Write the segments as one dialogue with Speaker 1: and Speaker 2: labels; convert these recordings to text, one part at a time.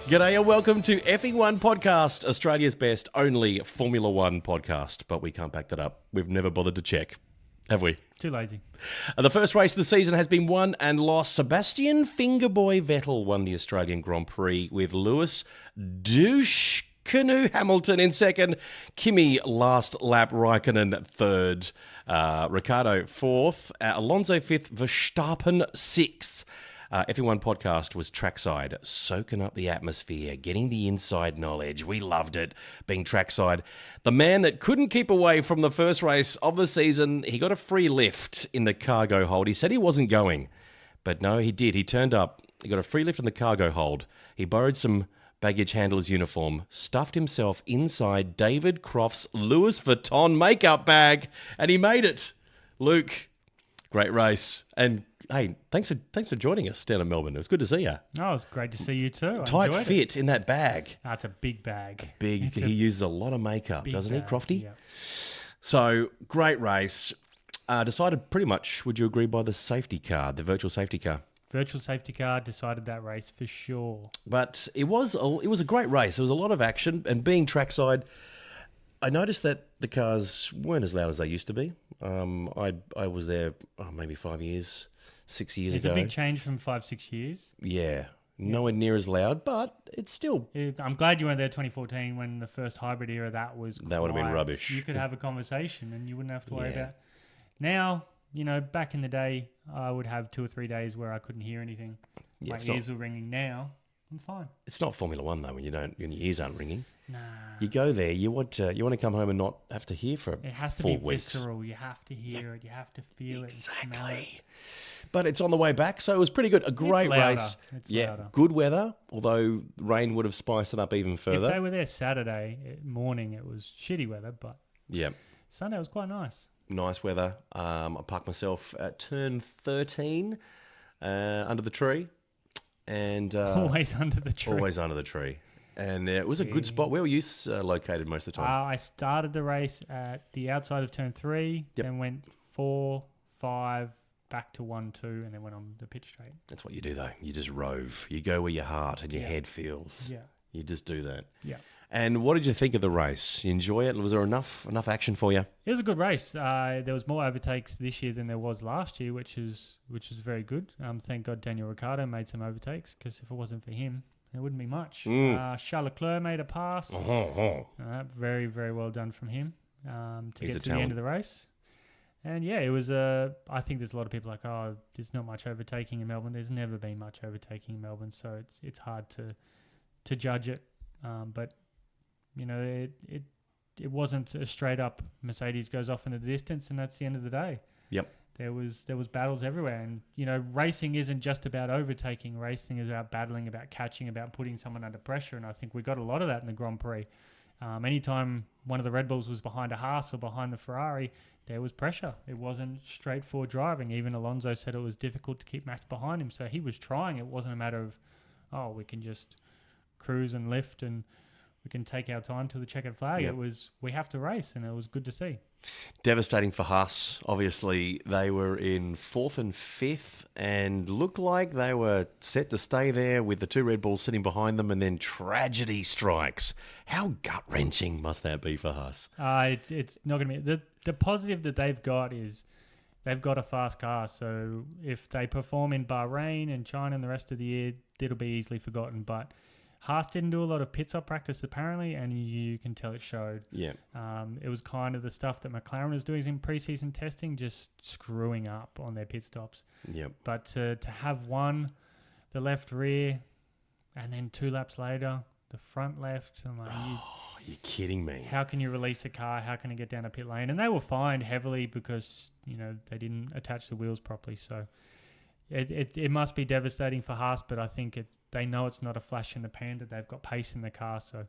Speaker 1: G'day and welcome to Effing One Podcast, Australia's best only Formula One podcast. But we can't back that up. We've never bothered to check, have we?
Speaker 2: Too lazy.
Speaker 1: The first race of the season has been won and lost. Sebastian Fingerboy Vettel won the Australian Grand Prix with Lewis Douche Canoe Hamilton in second, Kimi last lap, Raikkonen third, Ricciardo fourth, Alonso fifth, Verstappen sixth. Everyone podcast was trackside, soaking up the atmosphere, getting the inside knowledge. We loved it, being trackside. The man that couldn't keep away from the first race of the season, he got a free lift in the cargo hold. He said he wasn't going, but no, he did. He turned up. He got a free lift in the cargo hold. He borrowed some baggage handler's uniform, stuffed himself inside David Croft's Louis Vuitton makeup bag, and he made it. Luke, great race. And hey, thanks for joining us down in Melbourne. It was good to see you.
Speaker 2: Oh, it's great to see you too.
Speaker 1: Tight fit in that bag.
Speaker 2: It's a big bag.
Speaker 1: He uses a lot of makeup, doesn't he, Crofty?
Speaker 2: Yeah.
Speaker 1: So, great race. Decided pretty much, would you agree, by the safety car, the virtual safety car?
Speaker 2: Virtual safety car decided that race for sure.
Speaker 1: But it was a great race. There was a lot of action, and being trackside, I noticed that the cars weren't as loud as they used to be. I was there maybe 5 years, 6 years ago.
Speaker 2: It's a big change from 5-6 years.
Speaker 1: Yeah, nowhere near as loud, but it's still...
Speaker 2: I'm glad you weren't there 2014 when the first hybrid era, that would have
Speaker 1: been rubbish.
Speaker 2: You could have a conversation and you wouldn't have to worry about... Now, back in the day, I would have 2 or 3 days where I couldn't hear anything. My ears were ringing. Now, I'm fine.
Speaker 1: It's not Formula One though when your ears aren't ringing.
Speaker 2: Nah.
Speaker 1: You go there, you want to come home and not have to hear for 4 weeks.
Speaker 2: It has to be visceral. You have to hear it. You have to feel it. Smell it.
Speaker 1: But it's on the way back, so it was pretty good. A great race.
Speaker 2: It's louder.
Speaker 1: Good weather, although rain would have spiced it up even further.
Speaker 2: If they were there Saturday morning, it was shitty weather, but Sunday was quite nice.
Speaker 1: Nice weather. I parked myself at turn 13 under the tree. And
Speaker 2: always under the tree.
Speaker 1: Always under the tree. And it was a good spot. Where were you located most of the time?
Speaker 2: I started the race at the outside of turn 3, then went 4, 5, back to 1, 2, and then went on the pit straight.
Speaker 1: That's what you do, though. You just rove. You go where your heart and your head feels.
Speaker 2: Yeah.
Speaker 1: You just do that.
Speaker 2: Yeah.
Speaker 1: And what did you think of the race? You enjoy it? Was there enough action for you?
Speaker 2: It was a good race. There was more overtakes this year than there was last year, which is very good. Thank God Daniel Ricciardo made some overtakes, because if it wasn't for him, there wouldn't be much. Charles Leclerc made a pass. Very, very well done from him to get to the end of the race. And it was I think there's a lot of people like, there's not much overtaking in Melbourne. There's never been much overtaking in Melbourne, so it's hard to judge it. But it wasn't a straight up Mercedes goes off into the distance and that's the end of the day.
Speaker 1: Yep.
Speaker 2: There was battles everywhere, and racing isn't just about overtaking. Racing is about battling, about catching, about putting someone under pressure, and I think we got a lot of that in the Grand Prix. Anytime one of the Red Bulls was behind a Haas or behind the Ferrari, there was pressure. It wasn't straightforward driving. Even Alonso said it was difficult to keep Max behind him, so he was trying. It wasn't a matter of, we can just cruise and lift and we can take our time to the checkered flag. It was, we have to race, and it was good to see.
Speaker 1: Devastating for Haas. Obviously, they were in 4th and 5th and looked like they were set to stay there with the 2 Red Bulls sitting behind them, and then tragedy strikes. How gut-wrenching must that be for Haas?
Speaker 2: It's not going to be... The positive that they've got is they've got a fast car, so if they perform in Bahrain and China and the rest of the year, it'll be easily forgotten, but... Haas didn't do a lot of pit stop practice apparently, and you can tell it showed.
Speaker 1: Yeah.
Speaker 2: It was kind of the stuff that McLaren was doing in preseason testing, just screwing up on their pit stops.
Speaker 1: Yep.
Speaker 2: But to have the left rear, and then 2 laps later, the front left, I'm like,
Speaker 1: you're kidding me.
Speaker 2: How can you release a car? How can it get down a pit lane? And they were fined heavily because they didn't attach the wheels properly. So it must be devastating for Haas, but I think they know it's not a flash in the pan, that they've got pace in the car, so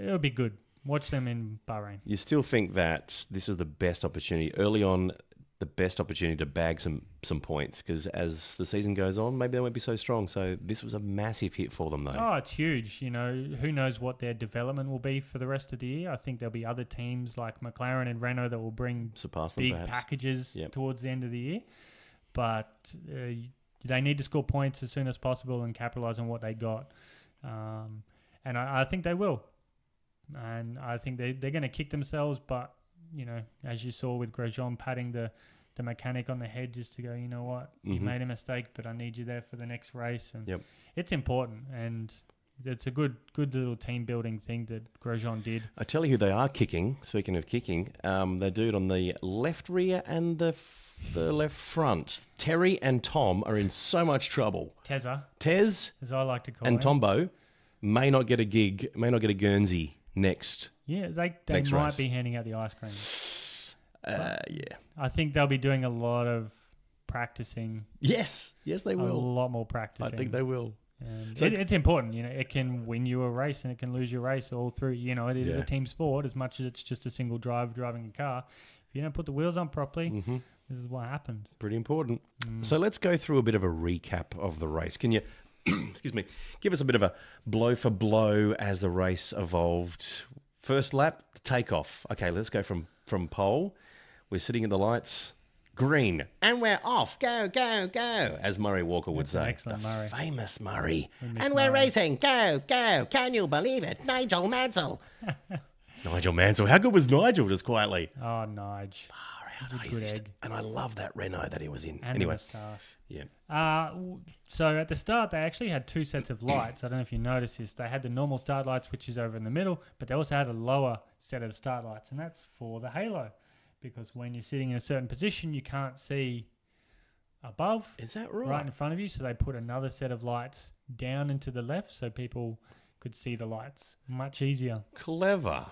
Speaker 2: it'll be good. Watch them in Bahrain.
Speaker 1: You still think that this is the best opportunity, early on, the best opportunity to bag some points, because as the season goes on, maybe they won't be so strong. So this was a massive hit for them, though.
Speaker 2: Oh, it's huge. Who knows what their development will be for the rest of the year. I think there'll be other teams like McLaren and Renault that will bring big packages towards the end of the year. But they need to score points as soon as possible and capitalise on what they got. And I think they will. And I think they're going to kick themselves, but, as you saw with Grosjean patting the mechanic on the head just to go, you know what, you made a mistake, but I need you there for the next race. And it's important, and it's a good little team building thing that Grosjean did.
Speaker 1: I tell you who they are kicking. Speaking of kicking, they do it on the left rear and the left front. Terry and Tom are in so much trouble.
Speaker 2: Tez, as I like to call him,
Speaker 1: and Tombo may not get a Guernsey next.
Speaker 2: Yeah, they
Speaker 1: next
Speaker 2: might
Speaker 1: race.
Speaker 2: be handing out the ice cream.
Speaker 1: Yeah.
Speaker 2: I think they'll be doing a lot of practicing.
Speaker 1: Yes, they will.
Speaker 2: A lot more practicing.
Speaker 1: I think they will.
Speaker 2: And it's important. It can win you a race and it can lose your race all through. It is a team sport as much as it's just a single driver driving a car. If you don't put the wheels on properly, this is what happens.
Speaker 1: Pretty important. So let's go through a bit of a recap of the race. Can you, excuse me, give us a bit of a blow for blow as the race evolved? First lap, takeoff. Okay, let's go from pole. We're sitting at the lights. Green. And we're off. Go, go, go. As Murray Walker would say.
Speaker 2: Excellent Murray.
Speaker 1: Famous Murray.
Speaker 3: And we're racing. Go, go. Can you believe it? Nigel Mansell.
Speaker 1: Nigel Mansell. How good was Nigel, just quietly?
Speaker 2: Oh, Nige. He's a good egg.
Speaker 1: And I love that Renault that he was in.
Speaker 2: And
Speaker 1: anyway.
Speaker 2: a moustache.
Speaker 1: Yeah.
Speaker 2: So at the start, they actually had two sets of lights. I don't know if you noticed this. They had the normal start lights, which is over in the middle, but they also had a lower set of start lights, and that's for the halo. Because when you're sitting in a certain position, you can't see above.
Speaker 1: Is that right?
Speaker 2: Right in front of you. So they put another set of lights down and to the left so people could see the lights. Much easier.
Speaker 1: Clever.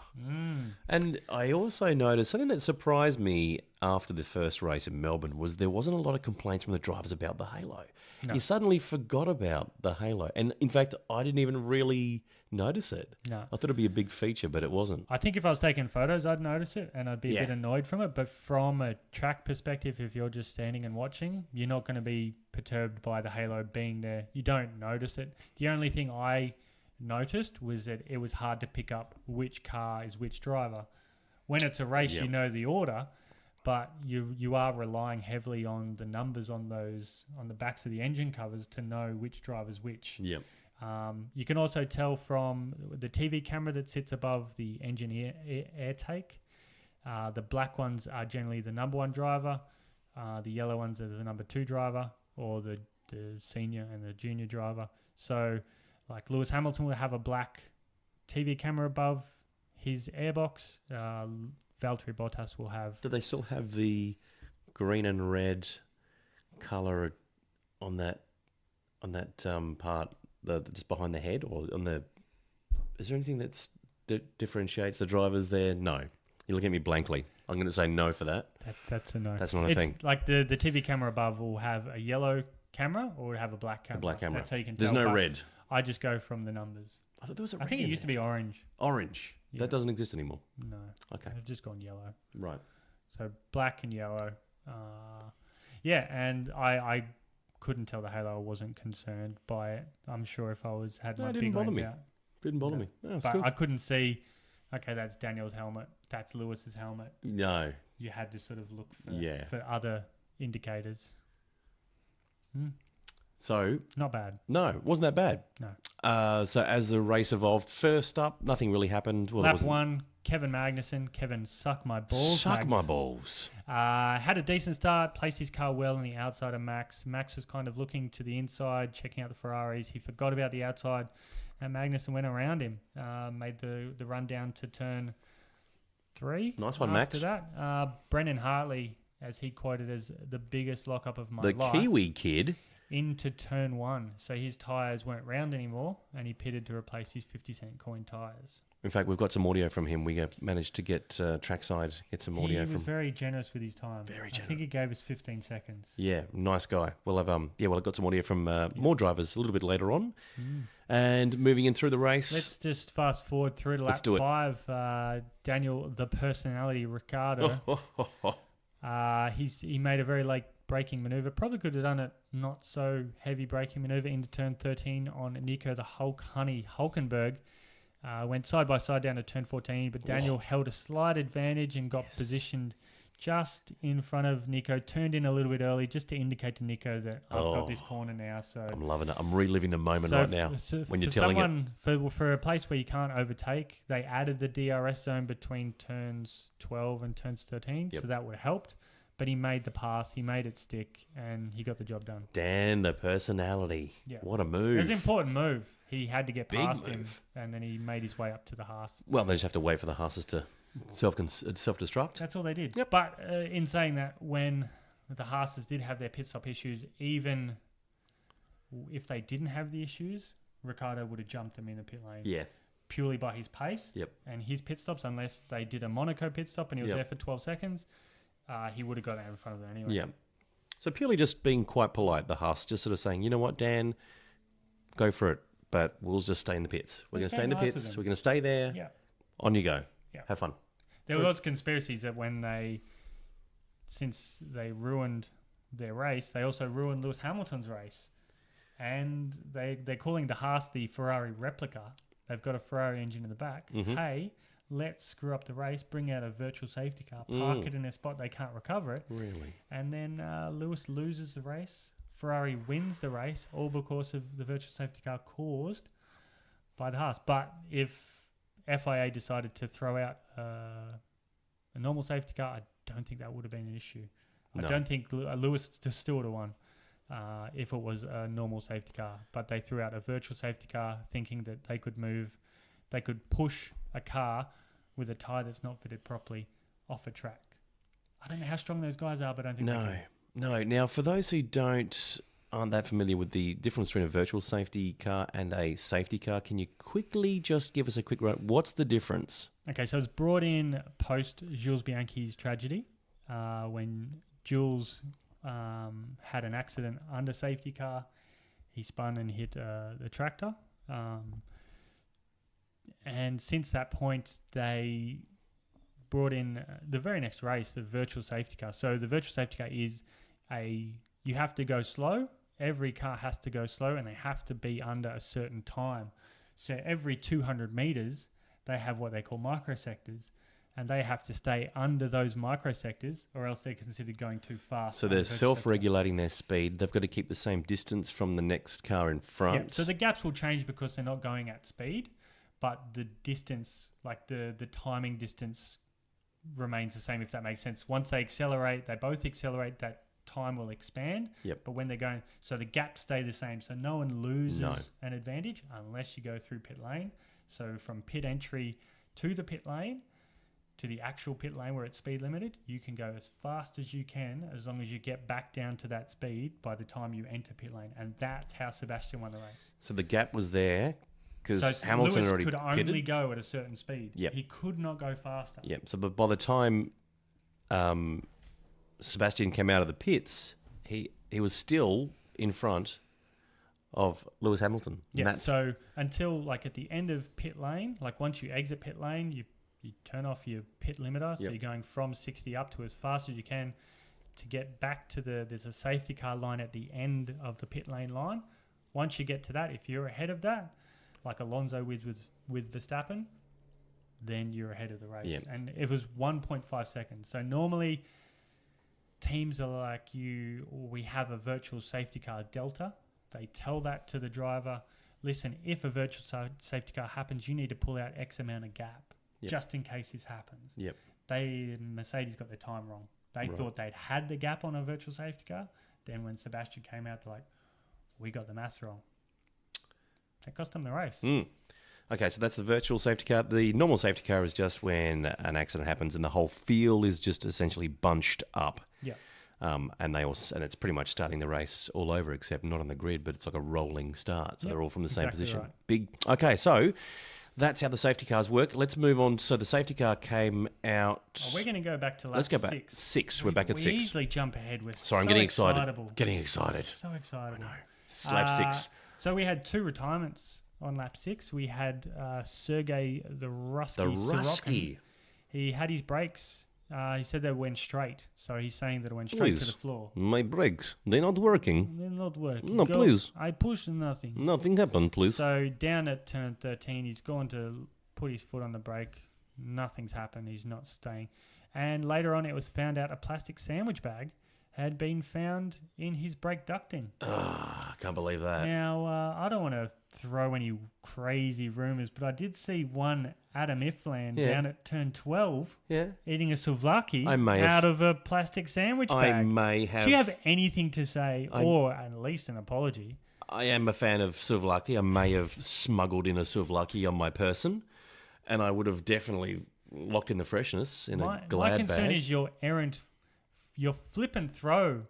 Speaker 1: And I also noticed something that surprised me after the first race in Melbourne was there wasn't a lot of complaints from the drivers about the halo.
Speaker 2: No.
Speaker 1: You suddenly forgot about the halo. And in fact, I didn't even really notice it.
Speaker 2: No.
Speaker 1: I thought it'd be a big feature, but it wasn't.
Speaker 2: I think if I was taking photos, I'd notice it and I'd be a bit annoyed from it. But from a track perspective, if you're just standing and watching, you're not going to be perturbed by the halo being there. You don't notice it. The only thing I noticed was that it was hard to pick up which car is which driver. When it's a race, you know the order, but you are relying heavily on the numbers on the backs of the engine covers to know which driver's which.
Speaker 1: Yep.
Speaker 2: You can also tell from the TV camera that sits above the engine air take. The black ones are generally the number one driver. The yellow ones are the number two driver, or the senior and the junior driver. So, like Lewis Hamilton will have a black TV camera above his airbox. Valtteri Bottas will have.
Speaker 1: Do they still have the green and red colour on that part? Just behind the head, or on the? Is there anything that differentiates the drivers there? No. You look at me blankly. I'm going to say no for that.
Speaker 2: That's a no.
Speaker 1: That's not a thing.
Speaker 2: Like the TV camera above will have a yellow camera or have a black camera.
Speaker 1: A black camera.
Speaker 2: That's how you can
Speaker 1: There's
Speaker 2: tell.
Speaker 1: no
Speaker 2: but
Speaker 1: red.
Speaker 2: I just go from the numbers.
Speaker 1: I thought there was a red.
Speaker 2: I think it used to be orange.
Speaker 1: Orange.
Speaker 2: Yeah.
Speaker 1: That doesn't exist anymore.
Speaker 2: No.
Speaker 1: Okay.
Speaker 2: I've just gone yellow.
Speaker 1: Right.
Speaker 2: So black and yellow. And I couldn't tell the halo. I wasn't concerned by it. I'm sure if I had
Speaker 1: No,
Speaker 2: my
Speaker 1: it
Speaker 2: big
Speaker 1: didn't bother
Speaker 2: lens
Speaker 1: me.
Speaker 2: out.
Speaker 1: Didn't bother me. No, it's
Speaker 2: But
Speaker 1: cool.
Speaker 2: I couldn't see, okay, that's Daniel's helmet. That's Lewis's helmet.
Speaker 1: No.
Speaker 2: You had to sort of look for other indicators.
Speaker 1: So,
Speaker 2: Not bad.
Speaker 1: no, it wasn't that bad.
Speaker 2: No.
Speaker 1: So as the race evolved, first up, nothing really happened. Well,
Speaker 2: Lap one, Kevin Magnussen. Kevin, suck my balls.
Speaker 1: Suck my balls.
Speaker 2: Had a decent start, placed his car well on the outside of Max. Max was kind of looking to the inside, checking out the Ferraris. He forgot about the outside, and Magnussen went around him. Made the run down to turn 3.
Speaker 1: Nice one,
Speaker 2: after
Speaker 1: Max.
Speaker 2: That, Brendan Hartley, as he quoted as the biggest lockup of my
Speaker 1: The
Speaker 2: life.
Speaker 1: Kiwi kid.
Speaker 2: Into turn 1. So his tyres weren't round anymore, and he pitted to replace his 50-cent coin tyres.
Speaker 1: In fact, we've got some audio from him. We managed to get trackside, get some audio
Speaker 2: He was
Speaker 1: from.
Speaker 2: very generous with his time.
Speaker 1: Very
Speaker 2: I
Speaker 1: generous.
Speaker 2: think he gave us 15 seconds.
Speaker 1: Yeah, nice guy. We'll have I've got some audio from more drivers a little bit later on. And moving in through the race.
Speaker 2: Let's just fast forward through to
Speaker 1: Let's
Speaker 2: lap
Speaker 1: do it.
Speaker 2: 5. Daniel, the personality, Ricciardo. He made a very late braking maneuver. Probably could have done it not so heavy braking maneuver into turn 13 on Nico the Hulk Honey Hulkenberg. Went side by side down to turn 14, but Daniel held a slight advantage and got positioned just in front of Nico, turned in a little bit early just to indicate to Nico that I've got this corner now. So
Speaker 1: I'm loving it. I'm reliving the moment right now when you're telling it.
Speaker 2: For a place where you can't overtake, they added the DRS zone between turns 12 and turns 13, so that would have helped. But he made the pass, he made it stick, and he got the job done.
Speaker 1: Dan, the personality. Yeah. What a move.
Speaker 2: It was an important move. He had to get past him, and then he made his way up to the Haas.
Speaker 1: Well, they just have to wait for the Haas's to self-destruct.
Speaker 2: That's all they did.
Speaker 1: Yep.
Speaker 2: But in saying that, when the Haas's did have their pit stop issues, even if they didn't have the issues, Ricciardo would have jumped them in the pit lane.
Speaker 1: Yeah.
Speaker 2: Purely by his pace and his pit stops, unless they did a Monaco pit stop and he was there for 12 seconds, he would have got out in front of them anyway.
Speaker 1: Yeah. So purely just being quite polite, the Haas, just sort of saying, you know what, Dan, go for it, but we'll just stay in the pits. We're going to stay in the pits. We're going to stay there. Yeah. On you go. Yeah. Have fun.
Speaker 2: There was conspiracies that since they ruined their race, they also ruined Lewis Hamilton's race. And they're calling the Haas the Ferrari replica. They've got a Ferrari engine in the back. Mm-hmm. Hey, let's screw up the race, bring out a virtual safety car, park it in a spot they can't recover it. Really? And then Lewis loses the race. Ferrari wins the race, all because of the virtual safety car caused by the Haas. But if FIA decided to throw out a normal safety car, I don't think that would have been an issue. No. I don't think Lewis still would have won if it was a normal safety car. But they threw out a virtual safety car thinking that they could push a car with a tyre that's not fitted properly off a track. I don't know how strong those guys are, but I don't think they can.
Speaker 1: No. Now, for those who aren't that familiar with the difference between a virtual safety car and a safety car, can you quickly just give us a quick run? What's the difference?
Speaker 2: Okay, so it's brought in post Jules Bianchi's tragedy when Jules had an accident under safety car. He spun and hit the tractor. And since that point, they brought in the very next race, the virtual safety car. So the virtual safety car is you have to go slow. Every car has to go slow and they have to be under a certain time. So every 200 meters, they have what they call microsectors, and they have to stay under those microsectors or else they're considered going too fast.
Speaker 1: So they're self-regulating their speed. They've got to keep the same distance from the next car in front.
Speaker 2: Yeah, so the gaps will change because they're not going at speed, but the distance, like the timing distance, remains the same, if that makes sense. Once they both accelerate, that time will expand. Yep. But when they're going, so the gaps stay the same. So no one loses an advantage unless you go through pit lane. So from pit entry to the pit lane, to the actual pit lane where it's speed limited, you can go as fast as you can as long as you get back down to that speed by the time you enter pit lane. And that's how Sebastian won the race.
Speaker 1: So the gap was there because Hamilton
Speaker 2: Lewis
Speaker 1: already
Speaker 2: could
Speaker 1: pitted.
Speaker 2: only go at a certain speed.
Speaker 1: Yep.
Speaker 2: He could not go faster.
Speaker 1: Yep. So but by the time Sebastian came out of the pits, he was still in front of Lewis Hamilton.
Speaker 2: Yeah. So until like at the end of pit lane, like once you exit pit lane, you turn off your pit limiter. So you're going from 60 up to as fast as you can to get back to there's a safety car line at the end of the pit lane line. Once you get to that, if you're ahead of that, like Alonso with Verstappen, then you're ahead of the race. Yep. And it was 1.5 seconds. So normally teams are like we have a virtual safety car delta. They tell that to the driver, listen, if a virtual safety car happens, you need to pull out X amount of gap just in case this happens. Yep. Mercedes got their time wrong. They thought they'd had the gap on a virtual safety car. Then when Sebastian came out, they're like, we got the maths wrong. That cost them the race.
Speaker 1: Okay, so that's the virtual safety car. The normal safety car is just when an accident happens and the whole field is just essentially bunched up. Yeah. And it's pretty much starting the race all over, except not on the grid, but it's like a rolling start. So they're all from the same position. Right. Okay, so that's how the safety cars work. Let's move on. So the safety car came out.
Speaker 2: We're going to go back to lap 6.
Speaker 1: Let's go back. 6. We're back at 6.
Speaker 2: We easily jump ahead.
Speaker 1: I'm getting excited. Getting excited.
Speaker 2: So excited.
Speaker 1: I know. Lap 6.
Speaker 2: So we had 2 retirements on lap 6. We had Sergei the Rusky. He had his brakes. He said they went straight. So he's saying that it went straight to the floor.
Speaker 1: My brakes, they're not working.
Speaker 2: They're not working.
Speaker 1: No, please.
Speaker 2: I pushed nothing.
Speaker 1: Nothing happened, please.
Speaker 2: So down at turn 13, he's gone to put his foot on the brake. Nothing's happened. He's not staying. And later on, it was found out a plastic sandwich bag had been found in his brake ducting.
Speaker 1: I can't believe that.
Speaker 2: Now, I don't want to throw any crazy rumours, but I did see one Adam Ifland down at turn 12 eating a souvlaki out of a plastic sandwich bag.
Speaker 1: I may have...
Speaker 2: Do you have anything to say, or at least an apology?
Speaker 1: I am a fan of souvlaki. I may have smuggled in a souvlaki on my person, and I would have definitely locked in the freshness in a glad bag.
Speaker 2: My concern is your flippant throw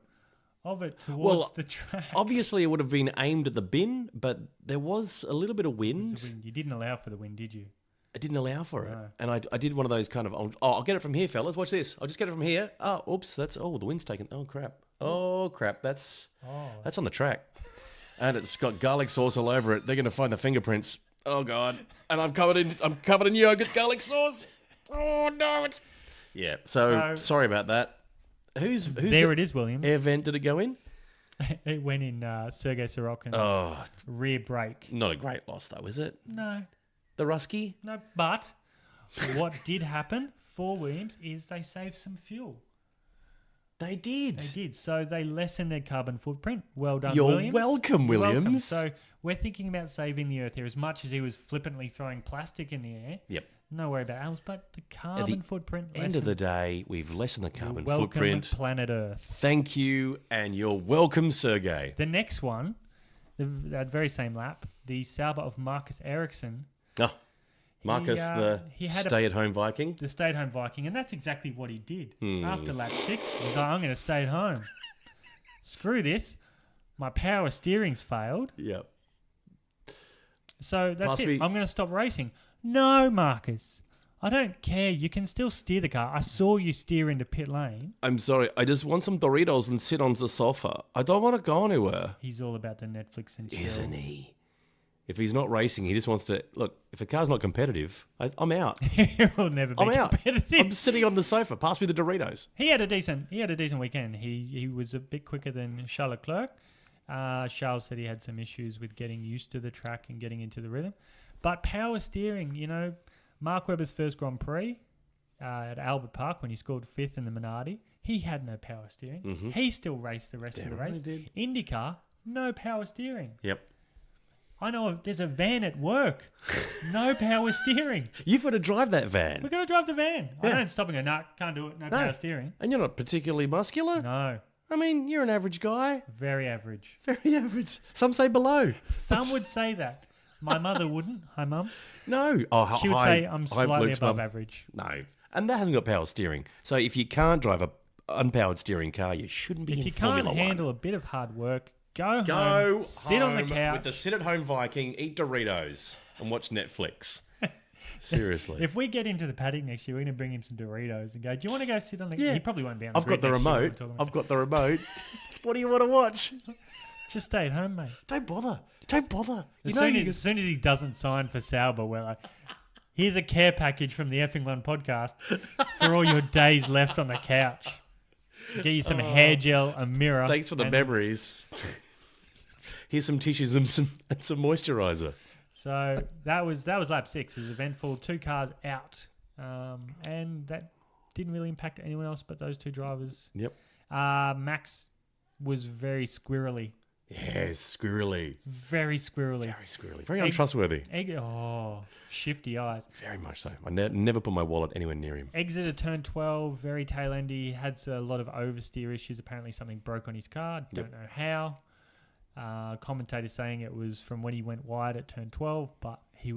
Speaker 2: of it towards the track.
Speaker 1: Obviously, it would have been aimed at the bin, but there was a little bit of wind.
Speaker 2: You didn't allow for the wind, did you?
Speaker 1: I didn't allow for it. And I did one of those kind of, I'll get it from here, fellas. Watch this. I'll just get it from here. Oh, oops. The wind's taken. Oh, crap. That's on the track. And it's got garlic sauce all over it. They're going to find the fingerprints. Oh, God. And I'm covered in yogurt garlic sauce. Oh, no. Yeah. So sorry about that. Who's
Speaker 2: there it is, Williams.
Speaker 1: Air vent did it go in?
Speaker 2: It went in Sergei Sorokin's rear brake.
Speaker 1: Not a great loss, though, is it?
Speaker 2: No.
Speaker 1: The Rusky?
Speaker 2: No, but what did happen for Williams is they saved some fuel.
Speaker 1: They did.
Speaker 2: So they lessened their carbon footprint. Well done,
Speaker 1: You're
Speaker 2: Williams.
Speaker 1: welcome, Williams.
Speaker 2: Welcome. So we're thinking about saving the Earth here as much as he was flippantly throwing plastic in the air.
Speaker 1: Yep.
Speaker 2: No worry about animals, but the carbon footprint.
Speaker 1: End of the day, we've lessened the carbon
Speaker 2: welcome
Speaker 1: footprint.
Speaker 2: Planet Earth.
Speaker 1: Thank you, and you're welcome, Sergey.
Speaker 2: The next one, that very same lap, the Sauber of Marcus Ericsson.
Speaker 1: Oh, Marcus,
Speaker 2: he had
Speaker 1: stay-at-home Viking.
Speaker 2: The stay-at-home Viking, and that's exactly what he did. After lap 6, he's like, I'm going to stay at home. Screw this. My power steering's failed.
Speaker 1: Yep.
Speaker 2: So that's it. I'm going to stop racing. No, Marcus. I don't care. You can still steer the car. I saw you steer into pit lane.
Speaker 1: I'm sorry. I just want some Doritos and sit on the sofa. I don't want to go anywhere.
Speaker 2: He's all about the Netflix and chill.
Speaker 1: Isn't he? If he's not racing, he just wants to... Look, if the car's not competitive, I'm out.
Speaker 2: He'll never be competitive.
Speaker 1: I'm sitting on the sofa. Pass me the Doritos.
Speaker 2: He had a decent weekend. He was a bit quicker than Charles Leclerc. Charles said he had some issues with getting used to the track and getting into the rhythm. But power steering, Mark Webber's first Grand Prix at Albert Park when he scored 5th in the Minardi, he had no power steering. Mm-hmm. He still raced the rest of the race. IndyCar, no power steering.
Speaker 1: Yep.
Speaker 2: I know there's a van at work. No power steering.
Speaker 1: You've got to drive that van.
Speaker 2: We've got to drive the van. Yeah. I don't stop and go, nah, can't do it. No power steering.
Speaker 1: And you're not particularly muscular?
Speaker 2: No.
Speaker 1: I mean, you're an average guy.
Speaker 2: Very average.
Speaker 1: Very average. Some say below.
Speaker 2: Some would say that. My mother wouldn't. Hi, Mum.
Speaker 1: No.
Speaker 2: She would say I'm slightly above average.
Speaker 1: No. And that hasn't got power steering. So if you can't drive a unpowered steering car, you shouldn't be in Formula 1.
Speaker 2: If you can't handle a bit of hard work, go home, sit on the couch.
Speaker 1: With the sit-at-home Viking, eat Doritos and watch Netflix. Seriously.
Speaker 2: If we get into the paddock next year, we're going to bring him some Doritos and go, do you want to go sit on the... Yeah. He probably won't be on the
Speaker 1: I've got the remote. What do you want to watch?
Speaker 2: Just stay at home, mate.
Speaker 1: Don't bother.
Speaker 2: As soon as he doesn't sign for Sauber, we're like, here's a care package from the Effing One podcast for all your days left on the couch. Get you some hair gel, a mirror.
Speaker 1: Thanks for the memories. Here's some tissues and some moisturiser.
Speaker 2: So that was lap 6. It was eventful. 2 cars out. And that didn't really impact anyone else but those 2 drivers.
Speaker 1: Yep.
Speaker 2: Max was very squirrely.
Speaker 1: Yes, squirrely.
Speaker 2: Very squirrely.
Speaker 1: Very squirrely. Very untrustworthy.
Speaker 2: Shifty eyes.
Speaker 1: Very much so. I never put my wallet anywhere near him.
Speaker 2: Exited turn 12, very tail-endy. Had a lot of oversteer issues. Apparently something broke on his car. Don't know how. Commentator saying it was from when he went wide at turn 12, but he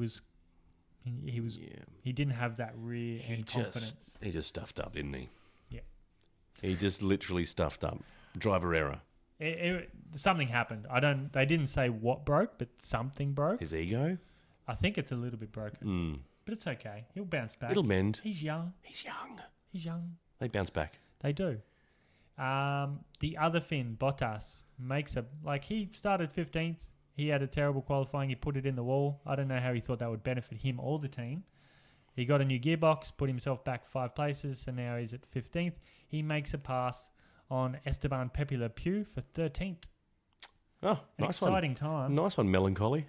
Speaker 2: didn't have that rear end confidence.
Speaker 1: He just stuffed up, didn't he?
Speaker 2: Yeah.
Speaker 1: He just literally stuffed up. Driver error.
Speaker 2: Something happened. They didn't say what broke, but something broke.
Speaker 1: His ego?
Speaker 2: I think it's a little bit broken. But it's okay. He'll bounce back.
Speaker 1: It'll mend.
Speaker 2: He's young.
Speaker 1: They bounce back.
Speaker 2: They do. The other Finn, Bottas, he started 15th. He had a terrible qualifying. He put it in the wall. I don't know how he thought that would benefit him or the team. He got a new gearbox, put himself back 5 places, and now he's at 15th. He makes a pass on Esteban Pepe Le Pew for 13th.
Speaker 1: Oh, nice one.
Speaker 2: Exciting time.
Speaker 1: Nice one, melancholy.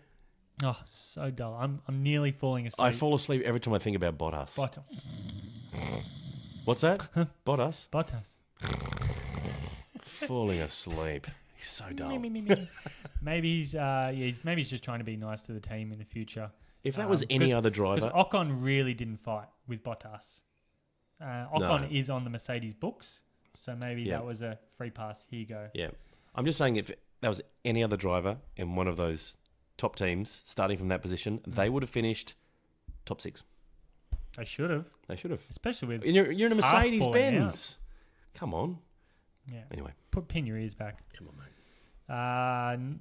Speaker 2: Oh, so dull. I'm nearly falling asleep.
Speaker 1: I fall asleep every time I think about Bottas. What's that? Bottas?
Speaker 2: Bottas.
Speaker 1: Falling asleep. He's so dull.
Speaker 2: Maybe he's maybe he's just trying to be nice to the team in the future.
Speaker 1: If that was any other driver...
Speaker 2: Because Ocon really didn't fight with Bottas. Ocon is on the Mercedes books, so maybe that was a free pass. Here you go.
Speaker 1: Yeah. I'm just saying if that was any other driver in one of those top teams starting from that position, they would have finished top 6.
Speaker 2: They should have.
Speaker 1: They should have.
Speaker 2: Especially with...
Speaker 1: You're in a
Speaker 2: Haas falling
Speaker 1: Mercedes-Benz. Come on.
Speaker 2: Yeah.
Speaker 1: Anyway.
Speaker 2: Pin your ears back.
Speaker 1: Come on, mate.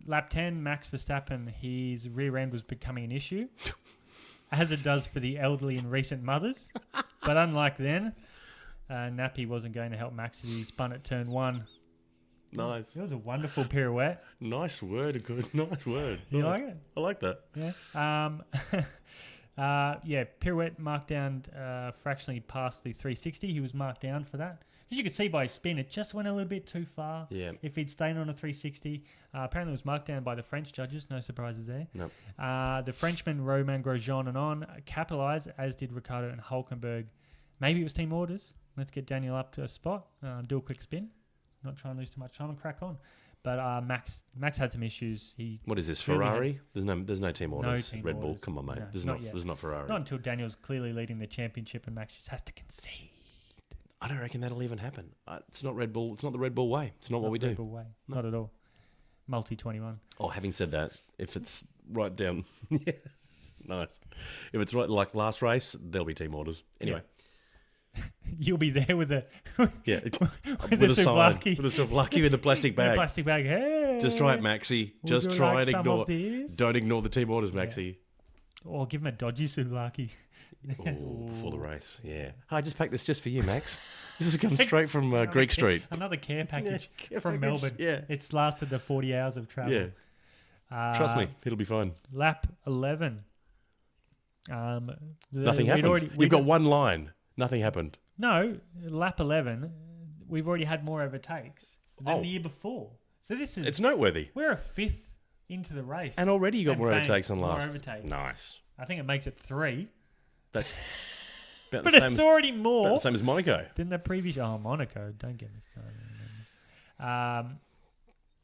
Speaker 2: Lap 10, Max Verstappen, his rear end was becoming an issue, as it does for the elderly and recent mothers. But unlike then, Nappy wasn't going to help Max as he spun at turn 1.
Speaker 1: Nice.
Speaker 2: It was a wonderful pirouette.
Speaker 1: Nice word. Nice word.
Speaker 2: You like it?
Speaker 1: I like that.
Speaker 2: Yeah. Pirouette marked down fractionally past the 360. He was marked down for that. As you could see by his spin, it just went a little bit too far.
Speaker 1: Yeah.
Speaker 2: If he'd stayed on a 360, apparently it was marked down by the French judges. No surprises there.
Speaker 1: Nope.
Speaker 2: The Frenchman Romain Grosjean and on capitalised, as did Ricciardo and Hulkenberg. Maybe it was team orders. Let's get Daniel up to a spot. Do a quick spin. Not try and lose too much time and crack on. But Max had some issues. What
Speaker 1: is this, Ferrari? There's no team orders.
Speaker 2: No team
Speaker 1: Red Bull,
Speaker 2: orders.
Speaker 1: come on, mate.
Speaker 2: No,
Speaker 1: This is not Ferrari.
Speaker 2: Not until Daniel's clearly leading the championship and Max just has to concede.
Speaker 1: I don't reckon that'll even happen. It's not Red Bull. It's not the Red Bull way. It's not what we do.
Speaker 2: Red Bull way. No. Not at all. Multi-21.
Speaker 1: Oh, having said that, if it's right down... yeah, nice. If it's right like last race, there'll be team orders. Anyway.
Speaker 2: Yeah. You'll be there with a...
Speaker 1: yeah.
Speaker 2: with a sign.
Speaker 1: With a souvlaki with a plastic bag.
Speaker 2: Plastic bag. Hey!
Speaker 1: Just try it, Maxi. Just try and ignore... Don't ignore the team orders, Maxi.
Speaker 2: Yeah. Or give him a dodgy souvlaki.
Speaker 1: Oh, before the race, yeah. I just packed this just for you, Max. This is coming straight from Greek Street.
Speaker 2: Another care package from
Speaker 1: package,
Speaker 2: Melbourne.
Speaker 1: Yeah.
Speaker 2: It's lasted the 40 hours of travel.
Speaker 1: Yeah. Trust me, it'll be fine.
Speaker 2: Lap 11.
Speaker 1: Nothing happened. You've got one line. Nothing happened.
Speaker 2: No, lap 11, we've already had more overtakes than the year before. So this is...
Speaker 1: It's noteworthy.
Speaker 2: We're a fifth into the race.
Speaker 1: And already you got more overtakes than last.
Speaker 2: More overtakes.
Speaker 1: Nice.
Speaker 2: I think it makes it 3.
Speaker 1: That's about
Speaker 2: but
Speaker 1: the same,
Speaker 2: it's already more.
Speaker 1: about the same as Monaco.
Speaker 2: Than the previous... Oh, Monaco. Don't get me started.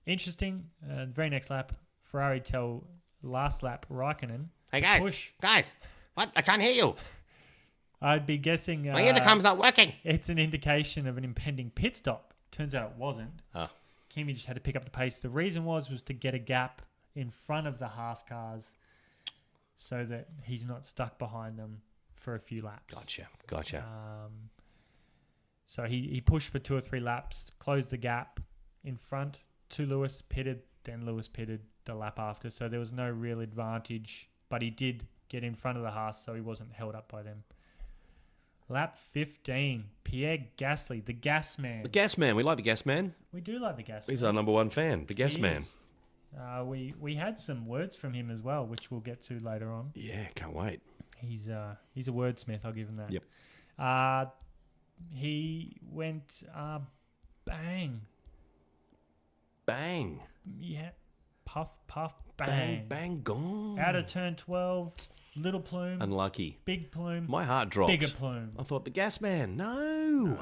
Speaker 2: Interesting. Very next lap, Ferrari tell last lap Raikkonen.
Speaker 3: Hey, guys.
Speaker 2: Push.
Speaker 3: Guys. What? I can't hear you.
Speaker 2: I'd be guessing...
Speaker 3: My intercom's not working.
Speaker 2: It's an indication of an impending pit stop. Turns out it wasn't. Kimi just had to pick up the pace. The reason was to get a gap in front of the Haas cars so that he's not stuck behind them for a few laps.
Speaker 1: Gotcha.
Speaker 2: So he pushed for 2 or 3 laps, closed the gap in front to Lewis, pitted, then Lewis pitted the lap after. So there was no real advantage, but he did get in front of the Haas, so he wasn't held up by them. Lap 15, Pierre Gasly, the gas man.
Speaker 1: The gas man. We like the gas man.
Speaker 2: We do like the gas man.
Speaker 1: He's our number one fan, the gas man.
Speaker 2: We had some words from him as well, which we'll get to later on.
Speaker 1: Yeah, can't wait.
Speaker 2: He's a wordsmith, I'll give him that.
Speaker 1: Yep.
Speaker 2: He went bang.
Speaker 1: Bang.
Speaker 2: Yeah. Puff, bang.
Speaker 1: Bang, gone.
Speaker 2: Out of turn 12, little plume.
Speaker 1: Unlucky.
Speaker 2: Big plume.
Speaker 1: My heart dropped.
Speaker 2: Bigger plume.
Speaker 1: I thought, the gas man. No.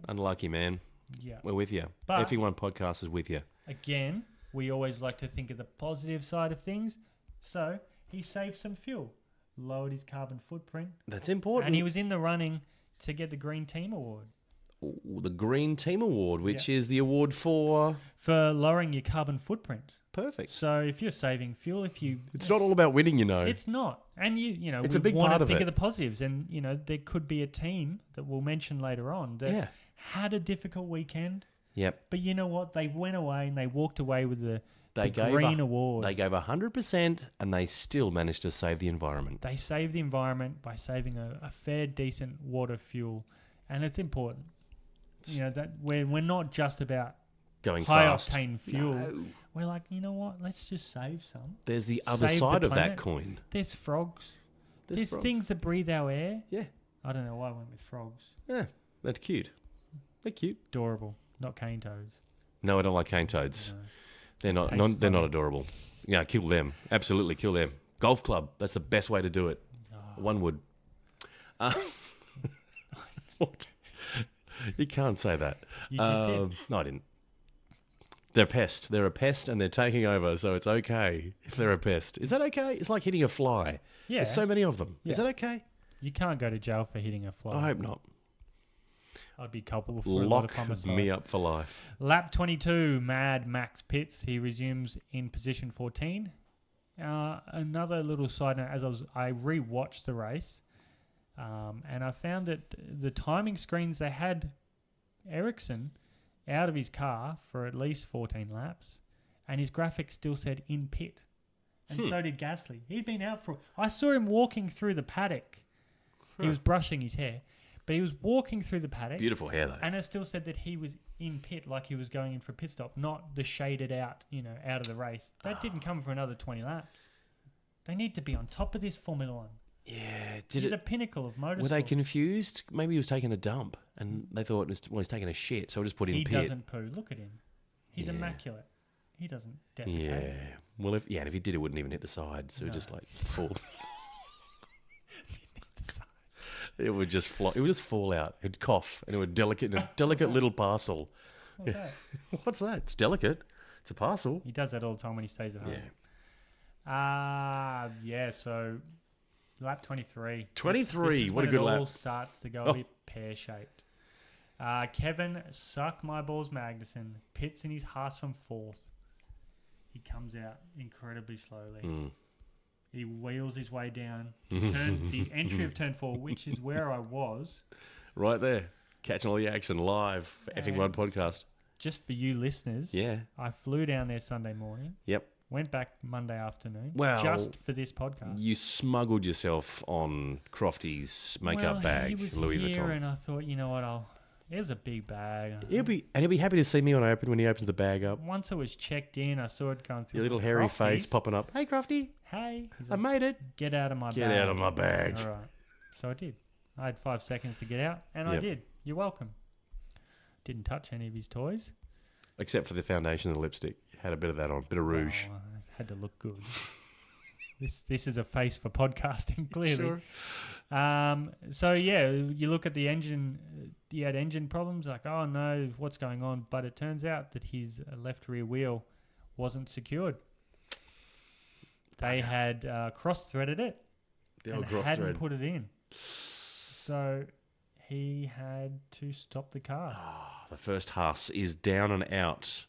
Speaker 1: Unlucky, man.
Speaker 2: Yeah.
Speaker 1: We're with you.
Speaker 2: But
Speaker 1: Effing podcast is with you.
Speaker 2: Again, we always like to think of the positive side of things. So he saved some fuel, lowered his carbon footprint.
Speaker 1: That's important.
Speaker 2: And he was in the running to get the Green Team Award.
Speaker 1: Ooh, the Green Team Award, which is the award for
Speaker 2: lowering your carbon footprint.
Speaker 1: Perfect.
Speaker 2: So if you're saving fuel,
Speaker 1: it's not all about winning, you know.
Speaker 2: It's not, and
Speaker 1: it's a big part of it.
Speaker 2: Think of the positives, and there could be a team that we'll mention later on that had a difficult weekend.
Speaker 1: Yep.
Speaker 2: But you know what? They went away and they walked away with the Green Award.
Speaker 1: They gave 100%, and they still managed to save the environment.
Speaker 2: They saved the environment by saving a fair, decent water fuel, and it's important. That we're not just about
Speaker 1: going
Speaker 2: high
Speaker 1: fast.
Speaker 2: octane fuel.
Speaker 1: No.
Speaker 2: We're like, you know what? Let's just save some.
Speaker 1: There's the other side of that coin.
Speaker 2: There's frogs. There's things that breathe our air.
Speaker 1: Yeah.
Speaker 2: I don't know why I went with frogs.
Speaker 1: Yeah, they're cute. They're cute.
Speaker 2: Adorable. Not cane toads.
Speaker 1: No, I don't like cane toads.
Speaker 2: No.
Speaker 1: They're not adorable. Yeah, kill them. Absolutely kill them. Golf club. That's the best way to do it.
Speaker 2: Oh.
Speaker 1: One would. What? You can't say that.
Speaker 2: You just did.
Speaker 1: No, I didn't. They're a pest. They're a pest and they're taking over, so it's okay if they're a pest. Is that okay? It's like hitting a fly.
Speaker 2: Yeah.
Speaker 1: There's so many of them. Is
Speaker 2: Yeah.
Speaker 1: that okay?
Speaker 2: You can't go to jail for hitting a fly.
Speaker 1: I hope not.
Speaker 2: I'd be culpable for a lot of
Speaker 1: Lock
Speaker 2: homicide.
Speaker 1: me up for life.
Speaker 2: Lap 22, Mad Max Pitts. He resumes in position 14. Another little side note, as I rewatched the race, and I found that the timing screens, they had Ericsson out of his car for at least 14 laps, and his graphic still said in pit. And so did Gasly. He'd been out for... I saw him walking through the paddock. He was brushing his hair, but he was walking through the paddock.
Speaker 1: Beautiful hair, though.
Speaker 2: And it still said that he was in pit, like he was going in for a pit stop, not the shaded out, out of the race. That didn't come for another 20 laps. They need to be on top of this Formula One.
Speaker 1: Yeah.
Speaker 2: You're the pinnacle of motorsport.
Speaker 1: Were they confused? Maybe he was taking a dump and they thought he's taking a shit, so we'll just put in
Speaker 2: He
Speaker 1: pit.
Speaker 2: doesn't poo. Look at him. He's immaculate. He doesn't defecate.
Speaker 1: Yeah. Well, if he did, it wouldn't even hit the side, so it would just like fall. It would just fly. It would just fall out. It'd cough, and it would in a delicate little parcel.
Speaker 2: What's that?
Speaker 1: What's that? It's delicate. It's a parcel.
Speaker 2: He does that all the time when he stays at home.
Speaker 1: Yeah.
Speaker 2: So lap 23.
Speaker 1: 23,
Speaker 2: This is
Speaker 1: what a
Speaker 2: when
Speaker 1: good
Speaker 2: it
Speaker 1: lap.
Speaker 2: all starts to go a bit pear-shaped. Kevin Suck My Balls Magnussen pits in his Haas from 4th. He comes out incredibly slowly. He wheels his way down to the entry of turn 4, which is where I was.
Speaker 1: Right there. Catching all the action live for Effing One podcast.
Speaker 2: Just for you listeners,
Speaker 1: Yeah.
Speaker 2: I flew down there Sunday morning,
Speaker 1: Yep.
Speaker 2: went back Monday afternoon,
Speaker 1: Well,
Speaker 2: just for this podcast.
Speaker 1: You smuggled yourself on Crofty's makeup bag,
Speaker 2: he was
Speaker 1: Louis
Speaker 2: here
Speaker 1: Vuitton.
Speaker 2: and I thought, you know what, it was a big bag.
Speaker 1: He'll be happy to see me when he opens the bag up.
Speaker 2: Once it was checked in, I saw it going through
Speaker 1: Your little
Speaker 2: the
Speaker 1: hairy
Speaker 2: Crofties.
Speaker 1: face popping up. Hey, Crofty,
Speaker 2: Hey, he's
Speaker 1: I
Speaker 2: like,
Speaker 1: made it.
Speaker 2: get out of my bag.
Speaker 1: Get out of my bag.
Speaker 2: All right. So I did. I had 5 seconds to get out, and I
Speaker 1: Yep.
Speaker 2: did. You're welcome. Didn't touch any of his toys.
Speaker 1: Except for the foundation and the lipstick. Had a bit of that on, bit of rouge.
Speaker 2: Well, I had to look good. This is a face for podcasting, clearly.
Speaker 1: Sure.
Speaker 2: So yeah, you look at the engine. He had engine problems. Like, oh no, what's going on? But it turns out that his left rear wheel wasn't secured. They had cross-threaded it
Speaker 1: The old
Speaker 2: and
Speaker 1: cross
Speaker 2: hadn't
Speaker 1: thread.
Speaker 2: put it in. So he had to stop the car.
Speaker 1: The first Haas is down and out.